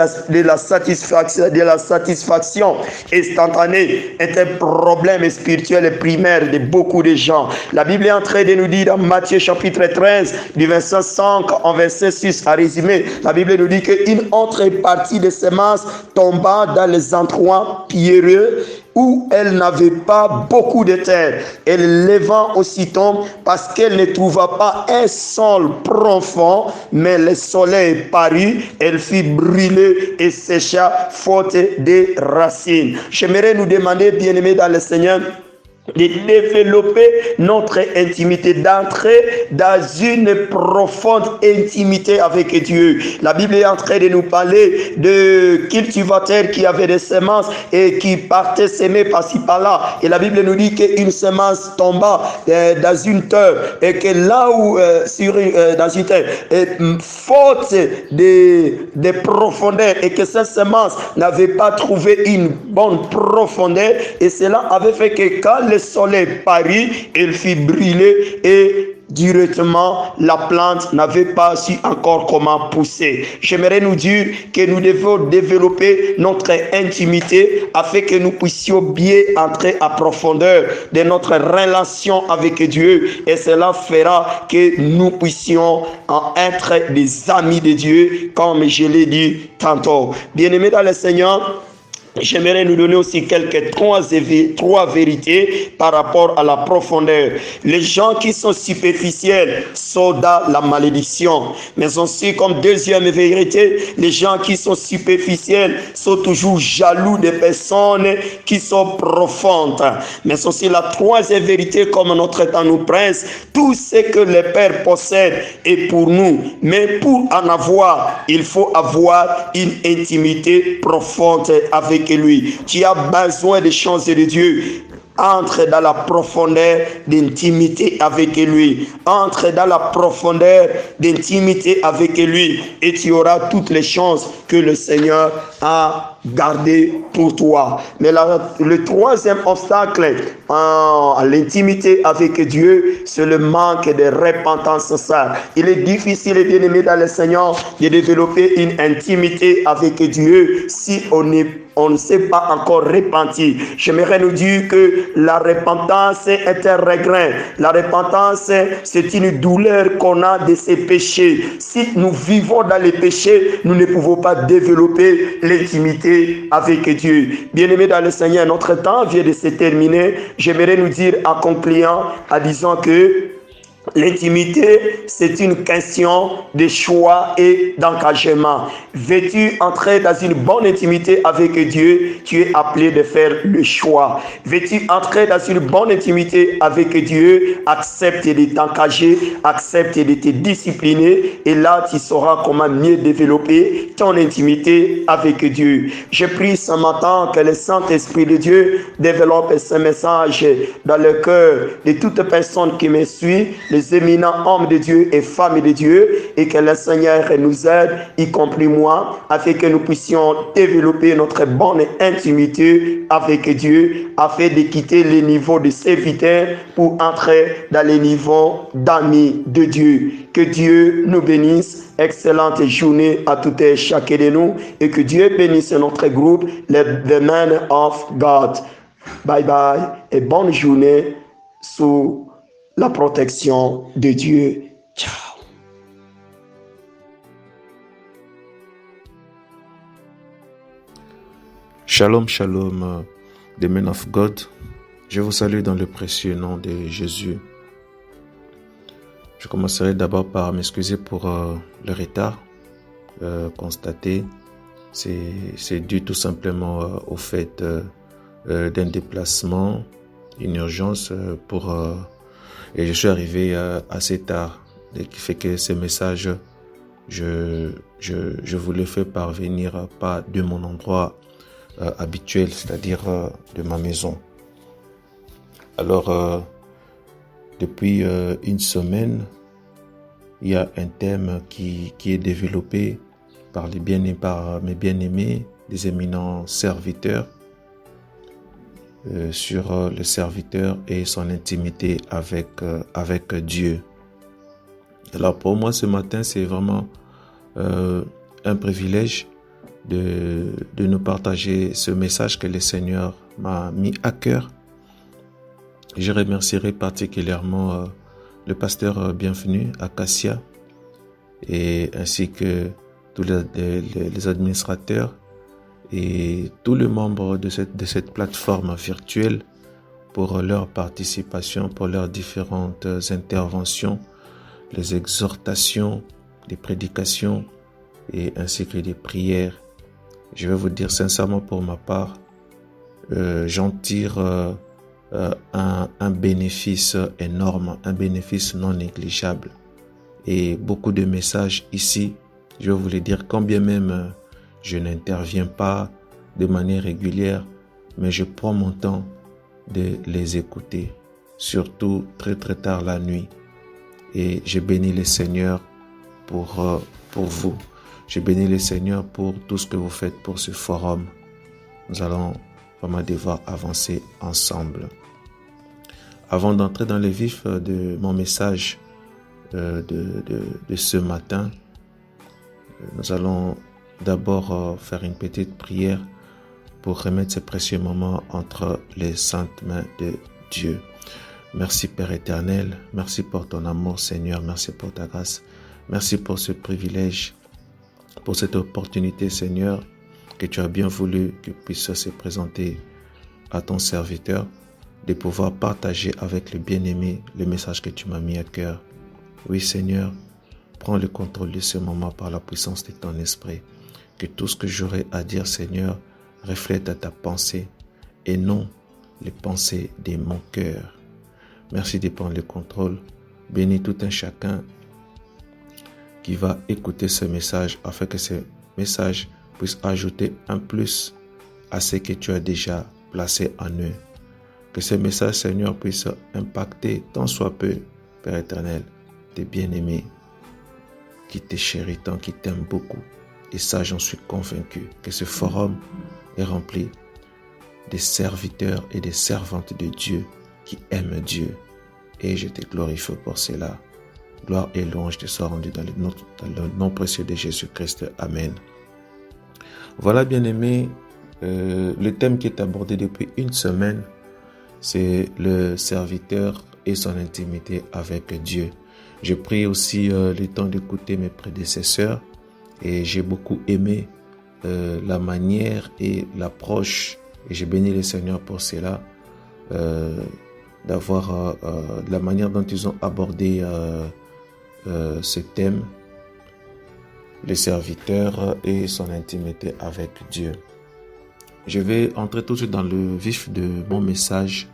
la satisfaction instantanée est un problème spirituel primaire de beaucoup de gens. La Bible est en train de nous dire dans Matthieu chapitre 13, du verset 5 en verset 6, à résumer, la Bible nous dit qu'une autre partie de semences tomba dans les endroits pierreux où elle n'avait pas beaucoup de terre. Elle leva aussitôt parce qu'elle ne trouva pas un sol profond, mais le soleil parut, elle fut brûlée et sécha faute des racines. J'aimerais nous demander, bien-aimés dans le Seigneur, de développer notre intimité, d'entrer dans une profonde intimité avec Dieu. La Bible est en train de nous parler de cultivateurs qui avaient des semences et qui partaient s'aimer par-ci par-là. Et la Bible nous dit qu'une semence tomba dans une terre et que là où dans une terre, faute de profondeur, et que cette semence n'avait pas trouvé une bonne profondeur, et cela avait fait que quand le soleil parut, elle fut brûlée et directement la plante n'avait pas su encore comment pousser. J'aimerais nous dire que nous devons développer notre intimité afin que nous puissions bien entrer à profondeur de notre relation avec Dieu, et cela fera que nous puissions être des amis de Dieu, comme je l'ai dit tantôt. Bien-aimés dans le Seigneur, j'aimerais nous donner aussi trois vérités par rapport à la profondeur. Les gens qui sont superficiels sont dans la malédiction. Mais aussi, comme deuxième vérité, les gens qui sont superficiels sont toujours jaloux des personnes qui sont profondes. Mais aussi la troisième vérité, comme notre temps nous presse, tout ce que le Père possède est pour nous. Mais pour en avoir, il faut avoir une intimité profonde avec lui. Tu as besoin des choses de Dieu. Entre dans la profondeur d'intimité avec lui. Entre dans la profondeur d'intimité avec lui, et tu auras toutes les chances que le Seigneur a gardées pour toi. Mais le troisième obstacle à l'intimité avec Dieu, c'est le manque de repentance. Il est difficile, bien aimé dans le Seigneur, de développer une intimité avec Dieu si on ne s'est pas encore repenti. J'aimerais nous dire que la repentance est un regret. La repentance, c'est une douleur qu'on a de ses péchés. Si nous vivons dans les péchés, nous ne pouvons pas développer l'intimité avec Dieu. Bien-aimés dans le Seigneur, notre temps vient de se terminer. J'aimerais nous dire en concluant, en disant que l'intimité, c'est une question de choix et d'engagement. Veux-tu entrer dans une bonne intimité avec Dieu? Tu es appelé de faire le choix. Veux-tu entrer dans une bonne intimité avec Dieu? Accepte de t'engager, accepte de te discipliner, et là tu sauras comment mieux développer ton intimité avec Dieu. Je prie ce matin que le Saint-Esprit de Dieu développe ce message dans le cœur de toute personne qui me suit, les les éminents hommes de Dieu et femmes de Dieu, et que le Seigneur nous aide, y compris moi, afin que nous puissions développer notre bonne intimité avec Dieu, afin de quitter les niveaux de serviteurs pour entrer dans les niveaux d'amis de Dieu. Que Dieu nous bénisse. Excellente journée à toutes et chacun de nous, et que Dieu bénisse notre groupe, The Men of God. Bye bye et bonne journée sous la protection de Dieu. Ciao. Shalom, shalom, the Men of God. Je vous salue dans le précieux nom de Jésus. Je commencerai d'abord par m'excuser pour le retard constaté. C'est dû tout simplement au fait d'un déplacement, une urgence et je suis arrivé assez tard, ce qui fait que ces messages, je vous les fais parvenir pas de mon endroit habituel, c'est-à-dire de ma maison. Alors, depuis une semaine, il y a un thème qui est développé par mes bien-aimés, des éminents serviteurs, sur le serviteur et son intimité avec Dieu. Alors pour moi ce matin, c'est vraiment un privilège de nous partager ce message que le Seigneur m'a mis à cœur. Je remercierai particulièrement le pasteur bienvenu Acacia et ainsi que tous les administrateurs et tous les membres de cette plateforme virtuelle pour leur participation, pour leurs différentes interventions, les exhortations, les prédications et ainsi que des prières. Je vais vous dire sincèrement pour ma part, j'en tire un bénéfice énorme, un bénéfice non négligeable. Et beaucoup de messages ici, je vais vous les dire, quand bien même je n'interviens pas de manière régulière, mais je prends mon temps de les écouter, surtout très très tard la nuit. Et je bénis le Seigneur pour vous. Je bénis le Seigneur pour tout ce que vous faites pour ce forum. Nous allons vraiment devoir avancer ensemble. Avant d'entrer dans le vif de mon message de ce matin, nous allons d'abord faire une petite prière pour remettre ces précieux moments entre les saintes mains de Dieu. Merci Père éternel, merci pour ton amour Seigneur, merci pour ta grâce, merci pour ce privilège, pour cette opportunité Seigneur que tu as bien voulu que puisse se présenter à ton serviteur, de pouvoir partager avec le bien-aimé le message que tu m'as mis à cœur. Oui Seigneur, prends le contrôle de ce moment par la puissance de ton esprit. Que tout ce que j'aurai à dire, Seigneur, reflète à ta pensée et non les pensées de mon cœur. Merci de prendre le contrôle. Bénis tout un chacun qui va écouter ce message afin que ce message puisse ajouter un plus à ce que tu as déjà placé en eux. Que ce message, Seigneur, puisse impacter tant soit peu, Père éternel, tes bien-aimés qui te chérissent tant, qui t'aiment beaucoup. Et ça, j'en suis convaincu que ce forum est rempli des serviteurs et des servantes de Dieu qui aiment Dieu. Et je te glorifie pour cela. Gloire et louange te soient rendues dans le nom précieux de Jésus-Christ. Amen. Voilà, bien-aimés, le thème qui est abordé depuis une semaine, c'est le serviteur et son intimité avec Dieu. J'ai pris aussi le temps d'écouter mes prédécesseurs et j'ai beaucoup aimé la manière et l'approche, et j'ai béni le Seigneur pour cela, d'avoir la manière dont ils ont abordé ce thème, le serviteur et son intimité avec Dieu. Je vais entrer tout de suite dans le vif de mon message,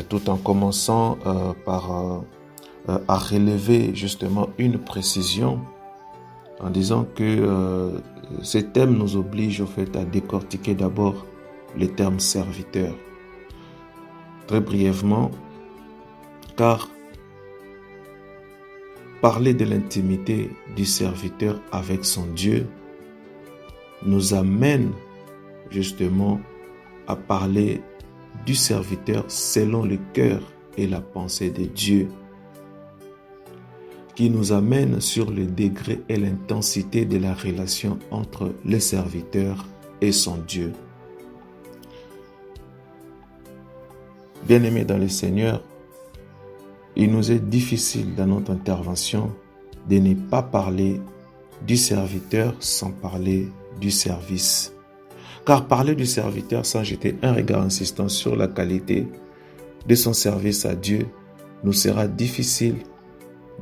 tout en commençant par à relever justement une précision en disant que ce thème nous oblige au fait à décortiquer d'abord le terme serviteur. Très brièvement, car parler de l'intimité du serviteur avec son Dieu nous amène justement à parler du serviteur selon le cœur et la pensée de Dieu, qui nous amène sur le degré et l'intensité de la relation entre le serviteur et son Dieu. Bien-aimés dans le Seigneur, il nous est difficile dans notre intervention de ne pas parler du serviteur sans parler du service. Car parler du serviteur sans jeter un regard insistant sur la qualité de son service à Dieu nous sera difficile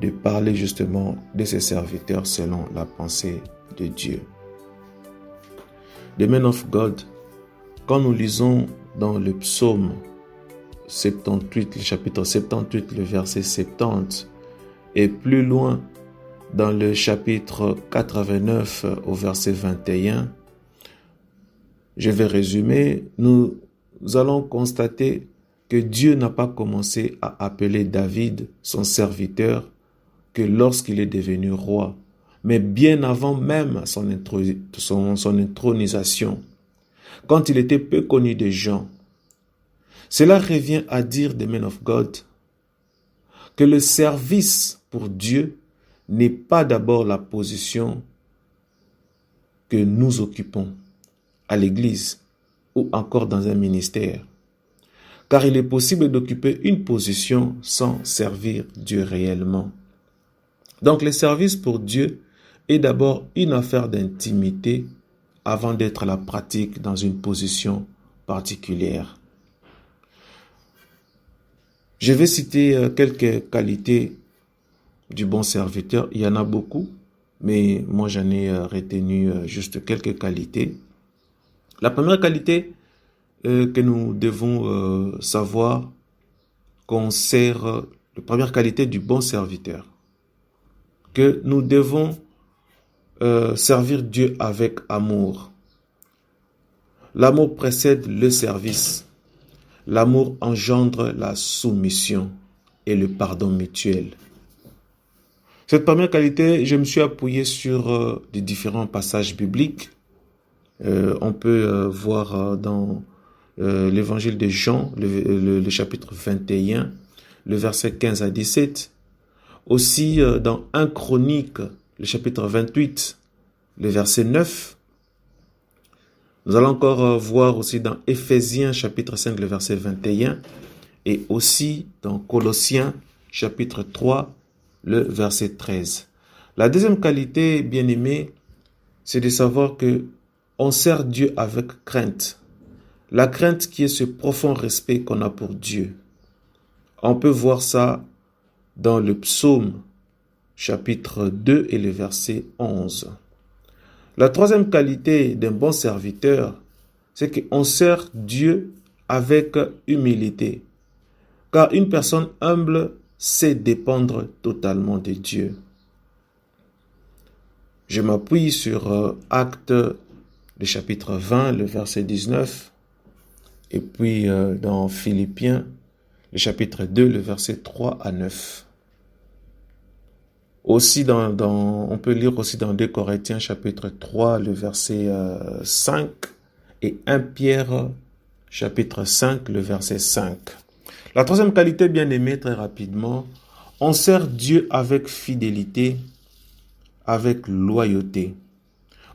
de parler justement de ses serviteurs selon la pensée de Dieu. The Man of God, quand nous lisons dans le psaume 78, le chapitre 78, le verset 70, et plus loin dans le chapitre 89 au verset 21, je vais résumer, nous allons constater que Dieu n'a pas commencé à appeler David son serviteur que lorsqu'il est devenu roi, mais bien avant même son intronisation, quand il était peu connu des gens. Cela revient à dire des Men of God que le service pour Dieu n'est pas d'abord la position que nous occupons à l'église ou encore dans un ministère. Car il est possible d'occuper une position sans servir Dieu réellement. Donc le service pour Dieu est d'abord une affaire d'intimité avant d'être la pratique dans une position particulière. Je vais citer quelques qualités du bon serviteur. Il y en a beaucoup, mais moi j'en ai retenu juste quelques qualités. La première qualité que nous devons savoir concerne la première qualité du bon serviteur, que nous devons servir Dieu avec amour. L'amour précède le service. L'amour engendre la soumission et le pardon mutuel. Cette première qualité, je me suis appuyé sur des différents passages bibliques. On peut voir dans l'évangile de Jean, le chapitre 21, le verset 15 à 17. Aussi dans 1 Chronique, le chapitre 28, le verset 9. Nous allons encore voir aussi dans Éphésiens, chapitre 5, le verset 21. Et aussi dans Colossiens, chapitre 3, le verset 13. La deuxième qualité, bien-aimée, c'est de savoir que on sert Dieu avec crainte. La crainte qui est ce profond respect qu'on a pour Dieu. On peut voir ça dans le psaume chapitre 2 et le verset 11. La troisième qualité d'un bon serviteur, c'est qu'on sert Dieu avec humilité. Car une personne humble sait dépendre totalement de Dieu. Je m'appuie sur Actes, le chapitre 20, le verset 19, et puis dans Philippiens, le chapitre 2, le verset 3 à 9. Aussi on peut lire aussi dans 2 Corinthiens, chapitre 3, le verset 5, et 1 Pierre, chapitre 5, le verset 5. La troisième qualité, bien aimée, très rapidement, on sert Dieu avec fidélité, avec loyauté.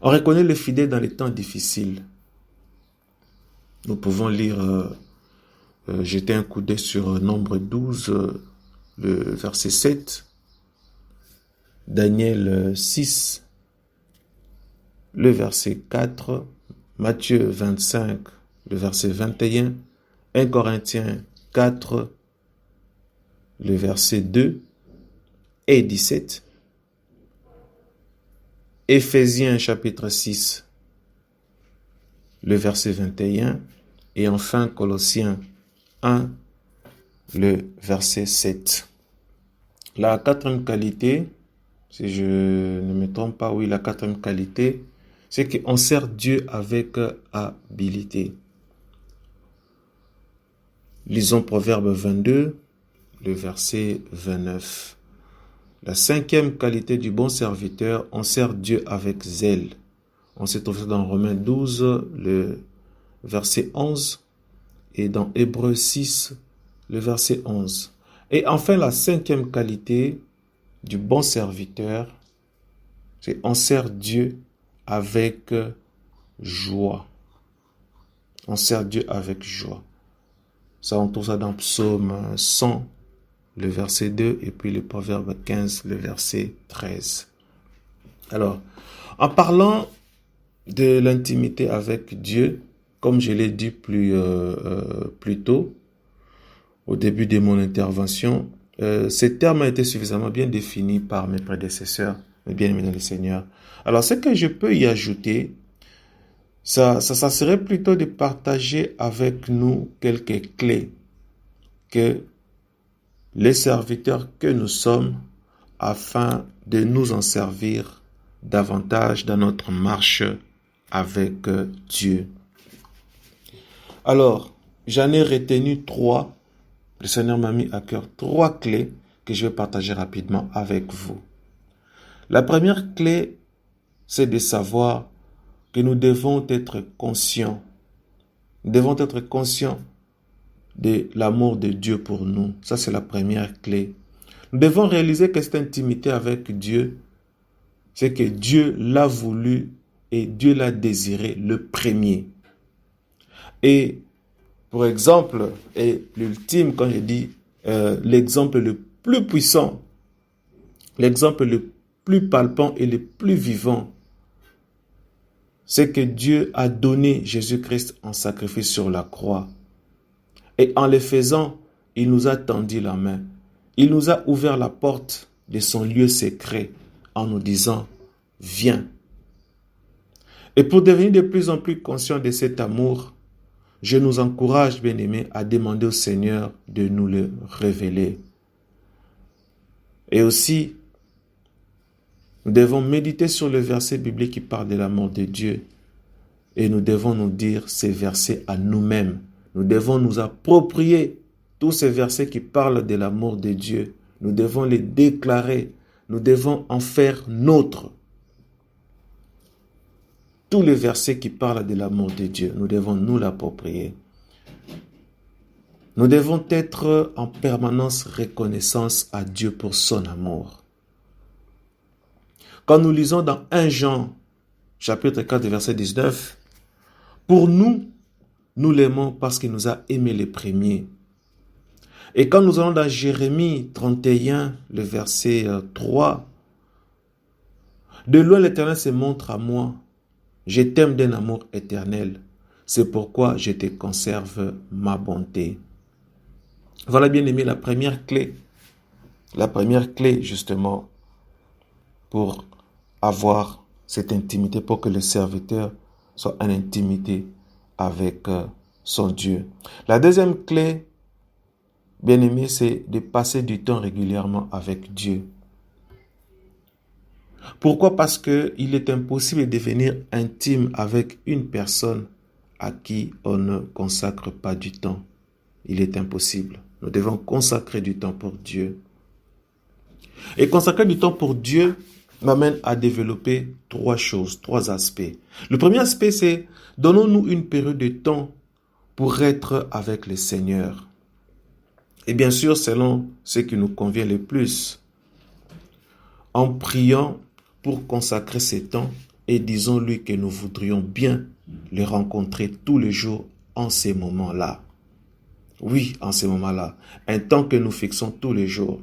On reconnaît le fidèle dans les temps difficiles. Nous pouvons lire, jeter un coup d'œil sur Nombre 12, le verset 7, Daniel 6, le verset 4, Matthieu 25, le verset 21, 1 Corinthiens 4, le verset 2 et 17, Éphésiens chapitre 6, le verset 21, et enfin Colossiens 1, le verset 7. La quatrième qualité, si je ne me trompe pas, oui, la quatrième qualité, c'est qu'on sert Dieu avec habileté. Lisons Proverbe 22, le verset 29. La cinquième qualité du bon serviteur, on sert Dieu avec zèle. On se trouve ça dans Romains 12, le verset 11, et dans Hébreux 6, le verset 11. Et enfin, la cinquième qualité du bon serviteur, c'est on sert Dieu avec joie. On sert Dieu avec joie. Ça, on trouve ça dans Psaume 100, le verset 2, et puis le Proverbe 15, le verset 13. Alors, en parlant de l'intimité avec Dieu, comme je l'ai dit plus tôt, au début de mon intervention, ce terme a été suffisamment bien défini par mes prédécesseurs, mes bien-aimés dans le Seigneur. Alors, ce que je peux y ajouter, ça serait plutôt de partager avec nous quelques clés que les serviteurs que nous sommes, afin de nous en servir davantage dans notre marche avec Dieu. Alors, j'en ai retenu 3. Le Seigneur m'a mis à cœur 3 clés que je vais partager rapidement avec vous. La première clé, c'est de savoir que nous devons être conscients. Nous devons être conscients de l'amour de Dieu pour nous. Ça, c'est la première clé. Nous devons réaliser que cette intimité avec Dieu, c'est que Dieu l'a voulu et Dieu l'a désiré le premier. Et pour exemple, et l'ultime, quand je dis l'exemple le plus puissant, l'exemple le plus palpant et le plus vivant, c'est que Dieu a donné Jésus-Christ en sacrifice sur la croix. Et en le faisant, il nous a tendu la main. Il nous a ouvert la porte de son lieu secret en nous disant « Viens ». Et pour devenir de plus en plus conscient de cet amour, je nous encourage, bien-aimés, à demander au Seigneur de nous le révéler. Et aussi, nous devons méditer sur le verset biblique qui parle de l'amour de Dieu. Et nous devons nous dire ces versets à nous-mêmes. Nous devons nous approprier tous ces versets qui parlent de l'amour de Dieu. Nous devons les déclarer. Nous devons en faire nôtres. Tous les versets qui parlent de l'amour de Dieu, nous devons nous l'approprier. Nous devons être en permanence reconnaissance à Dieu pour son amour. Quand nous lisons dans 1 Jean, chapitre 4, verset 19, « Pour nous, nous l'aimons parce qu'il nous a aimés les premiers. » Et quand nous allons dans Jérémie 31, le verset 3, « De loin l'Éternel se montre à moi, je t'aime d'un amour éternel, c'est pourquoi je te conserve ma bonté. » Voilà, bien aimé, la première clé justement pour avoir cette intimité, pour que le serviteur soit en intimité avec son Dieu. La deuxième clé, bien aimé, c'est de passer du temps régulièrement avec Dieu. Pourquoi? Parce qu'il est impossible de devenir intime avec une personne à qui on ne consacre pas du temps. Il est impossible. Nous devons consacrer du temps pour Dieu. Et consacrer du temps pour Dieu m'amène à développer 3 choses, 3 aspects. Le premier aspect, c'est donnons-nous une période de temps pour être avec le Seigneur. Et bien sûr, selon ce qui nous convient le plus, en priant pour consacrer ces temps et disons-lui que nous voudrions bien le rencontrer tous les jours en ces moments-là. Oui, en ces moments-là. Un temps que nous fixons tous les jours.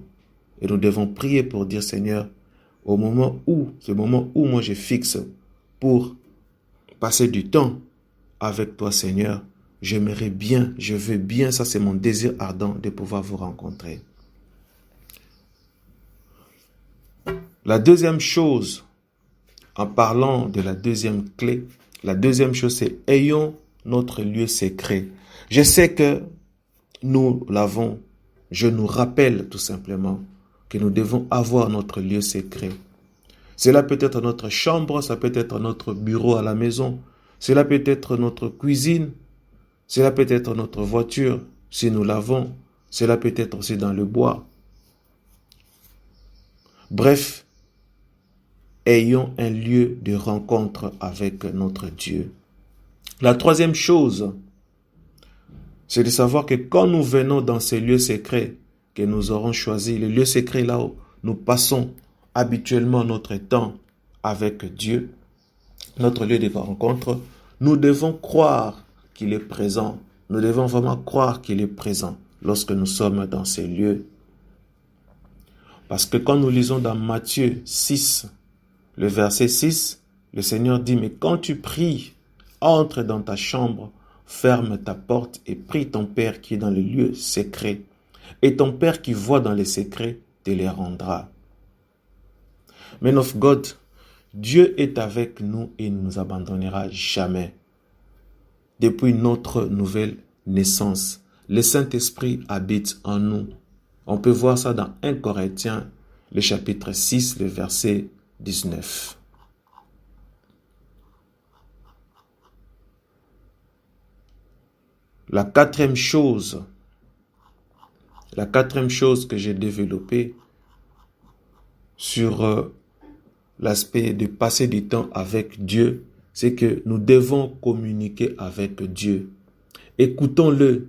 Et nous devons prier pour dire, Seigneur, ce moment où moi je fixe pour passer du temps avec toi, Seigneur, j'aimerais bien, je veux bien, ça c'est mon désir ardent de pouvoir vous rencontrer. La deuxième chose, en parlant de la deuxième clé, la deuxième chose c'est ayons notre lieu secret. Je sais que nous l'avons, je nous rappelle tout simplement que nous devons avoir notre lieu secret. Cela peut être notre chambre, ça peut être notre bureau à la maison, cela peut être notre cuisine, cela peut être notre voiture si nous l'avons, cela peut être aussi dans le bois. Bref, ayons un lieu de rencontre avec notre Dieu. La troisième chose, c'est de savoir que quand nous venons dans ces lieux secrets que nous aurons choisis, les lieux secrets là où nous passons habituellement notre temps avec Dieu, notre lieu de rencontre, nous devons croire qu'il est présent. Nous devons vraiment croire qu'il est présent lorsque nous sommes dans ces lieux. Parce que quand nous lisons dans Matthieu 6, le verset 6, le Seigneur dit, mais quand tu pries, entre dans ta chambre, ferme ta porte et prie ton Père qui est dans les lieux secrets. Et ton Père qui voit dans les secrets te les rendra. Men of God, Dieu est avec nous et ne nous abandonnera jamais. Depuis notre nouvelle naissance, le Saint-Esprit habite en nous. On peut voir ça dans 1 Corinthiens, le chapitre 6, le verset 19. La quatrième chose que j'ai développée sur l'aspect de passer du temps avec Dieu, c'est que nous devons communiquer avec Dieu. Écoutons-le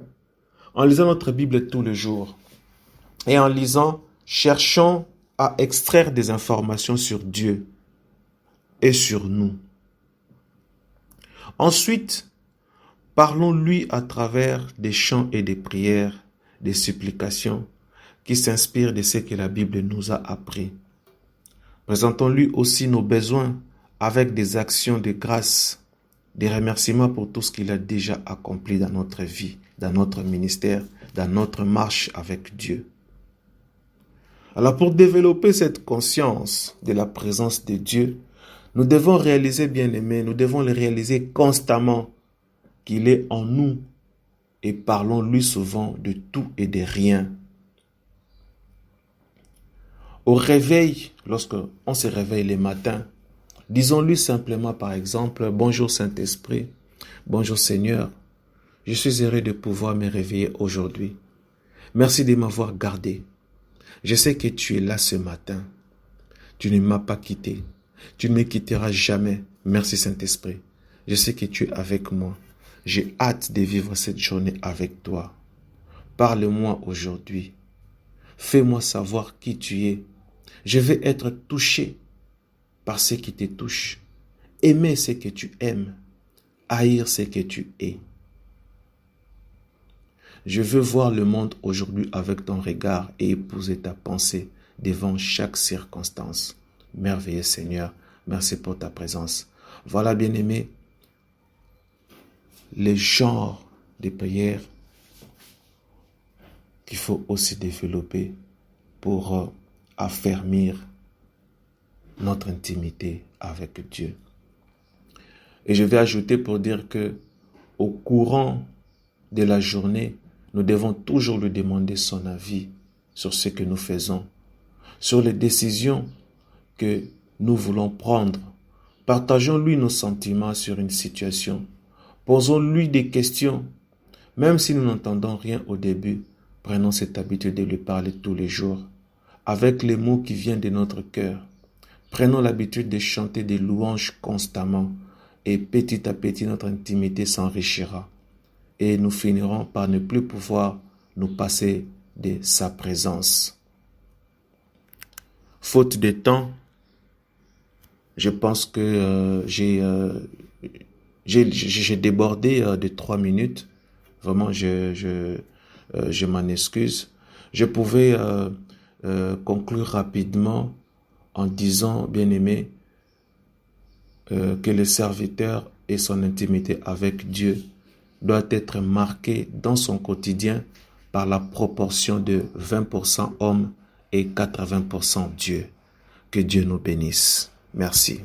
en lisant notre Bible tous les jours. Et en lisant, cherchons à extraire des informations sur Dieu et sur nous. Ensuite, parlons-lui à travers des chants et des prières, des supplications qui s'inspirent de ce que la Bible nous a appris. Présentons-lui aussi nos besoins avec des actions de grâce, des remerciements pour tout ce qu'il a déjà accompli dans notre vie, dans notre ministère, dans notre marche avec Dieu. Alors pour développer cette conscience de la présence de Dieu, nous devons réaliser, bien-aimés, nous devons le réaliser constamment qu'il est en nous et parlons-lui souvent de tout et de rien. Au réveil, lorsque on se réveille le matin, disons-lui simplement par exemple, bonjour Saint-Esprit, bonjour Seigneur, je suis heureux de pouvoir me réveiller aujourd'hui. Merci de m'avoir gardé. Je sais que tu es là ce matin. Tu ne m'as pas quitté. Tu ne me quitteras jamais. Merci Saint-Esprit. Je sais que tu es avec moi. J'ai hâte de vivre cette journée avec toi. Parle-moi aujourd'hui. Fais-moi savoir qui tu es. Je vais être touché par ce qui te touche. Aimer ce que tu aimes. Haïr ce que tu es. Je veux voir le monde aujourd'hui avec ton regard et épouser ta pensée devant chaque circonstance. Merveilleux Seigneur, merci pour ta présence. Voilà, bien-aimé, les genres de prières qu'il faut aussi développer pour affermir notre intimité avec Dieu. Et je vais ajouter pour dire que au courant de la journée, nous devons toujours lui demander son avis sur ce que nous faisons, sur les décisions que nous voulons prendre. Partageons-lui nos sentiments sur une situation. Posons-lui des questions. Même si nous n'entendons rien au début, prenons cette habitude de lui parler tous les jours, avec les mots qui viennent de notre cœur. Prenons l'habitude de chanter des louanges constamment et petit à petit notre intimité s'enrichira. Et nous finirons par ne plus pouvoir nous passer de sa présence. Faute de temps, je pense que j'ai débordé de 3 minutes. Vraiment, je m'en excuse. Je pouvais conclure rapidement en disant, bien-aimé, que le serviteur et son intimité avec Dieu doit être marqué dans son quotidien par la proportion de 20% hommes et 80% Dieu. Que Dieu nous bénisse. Merci.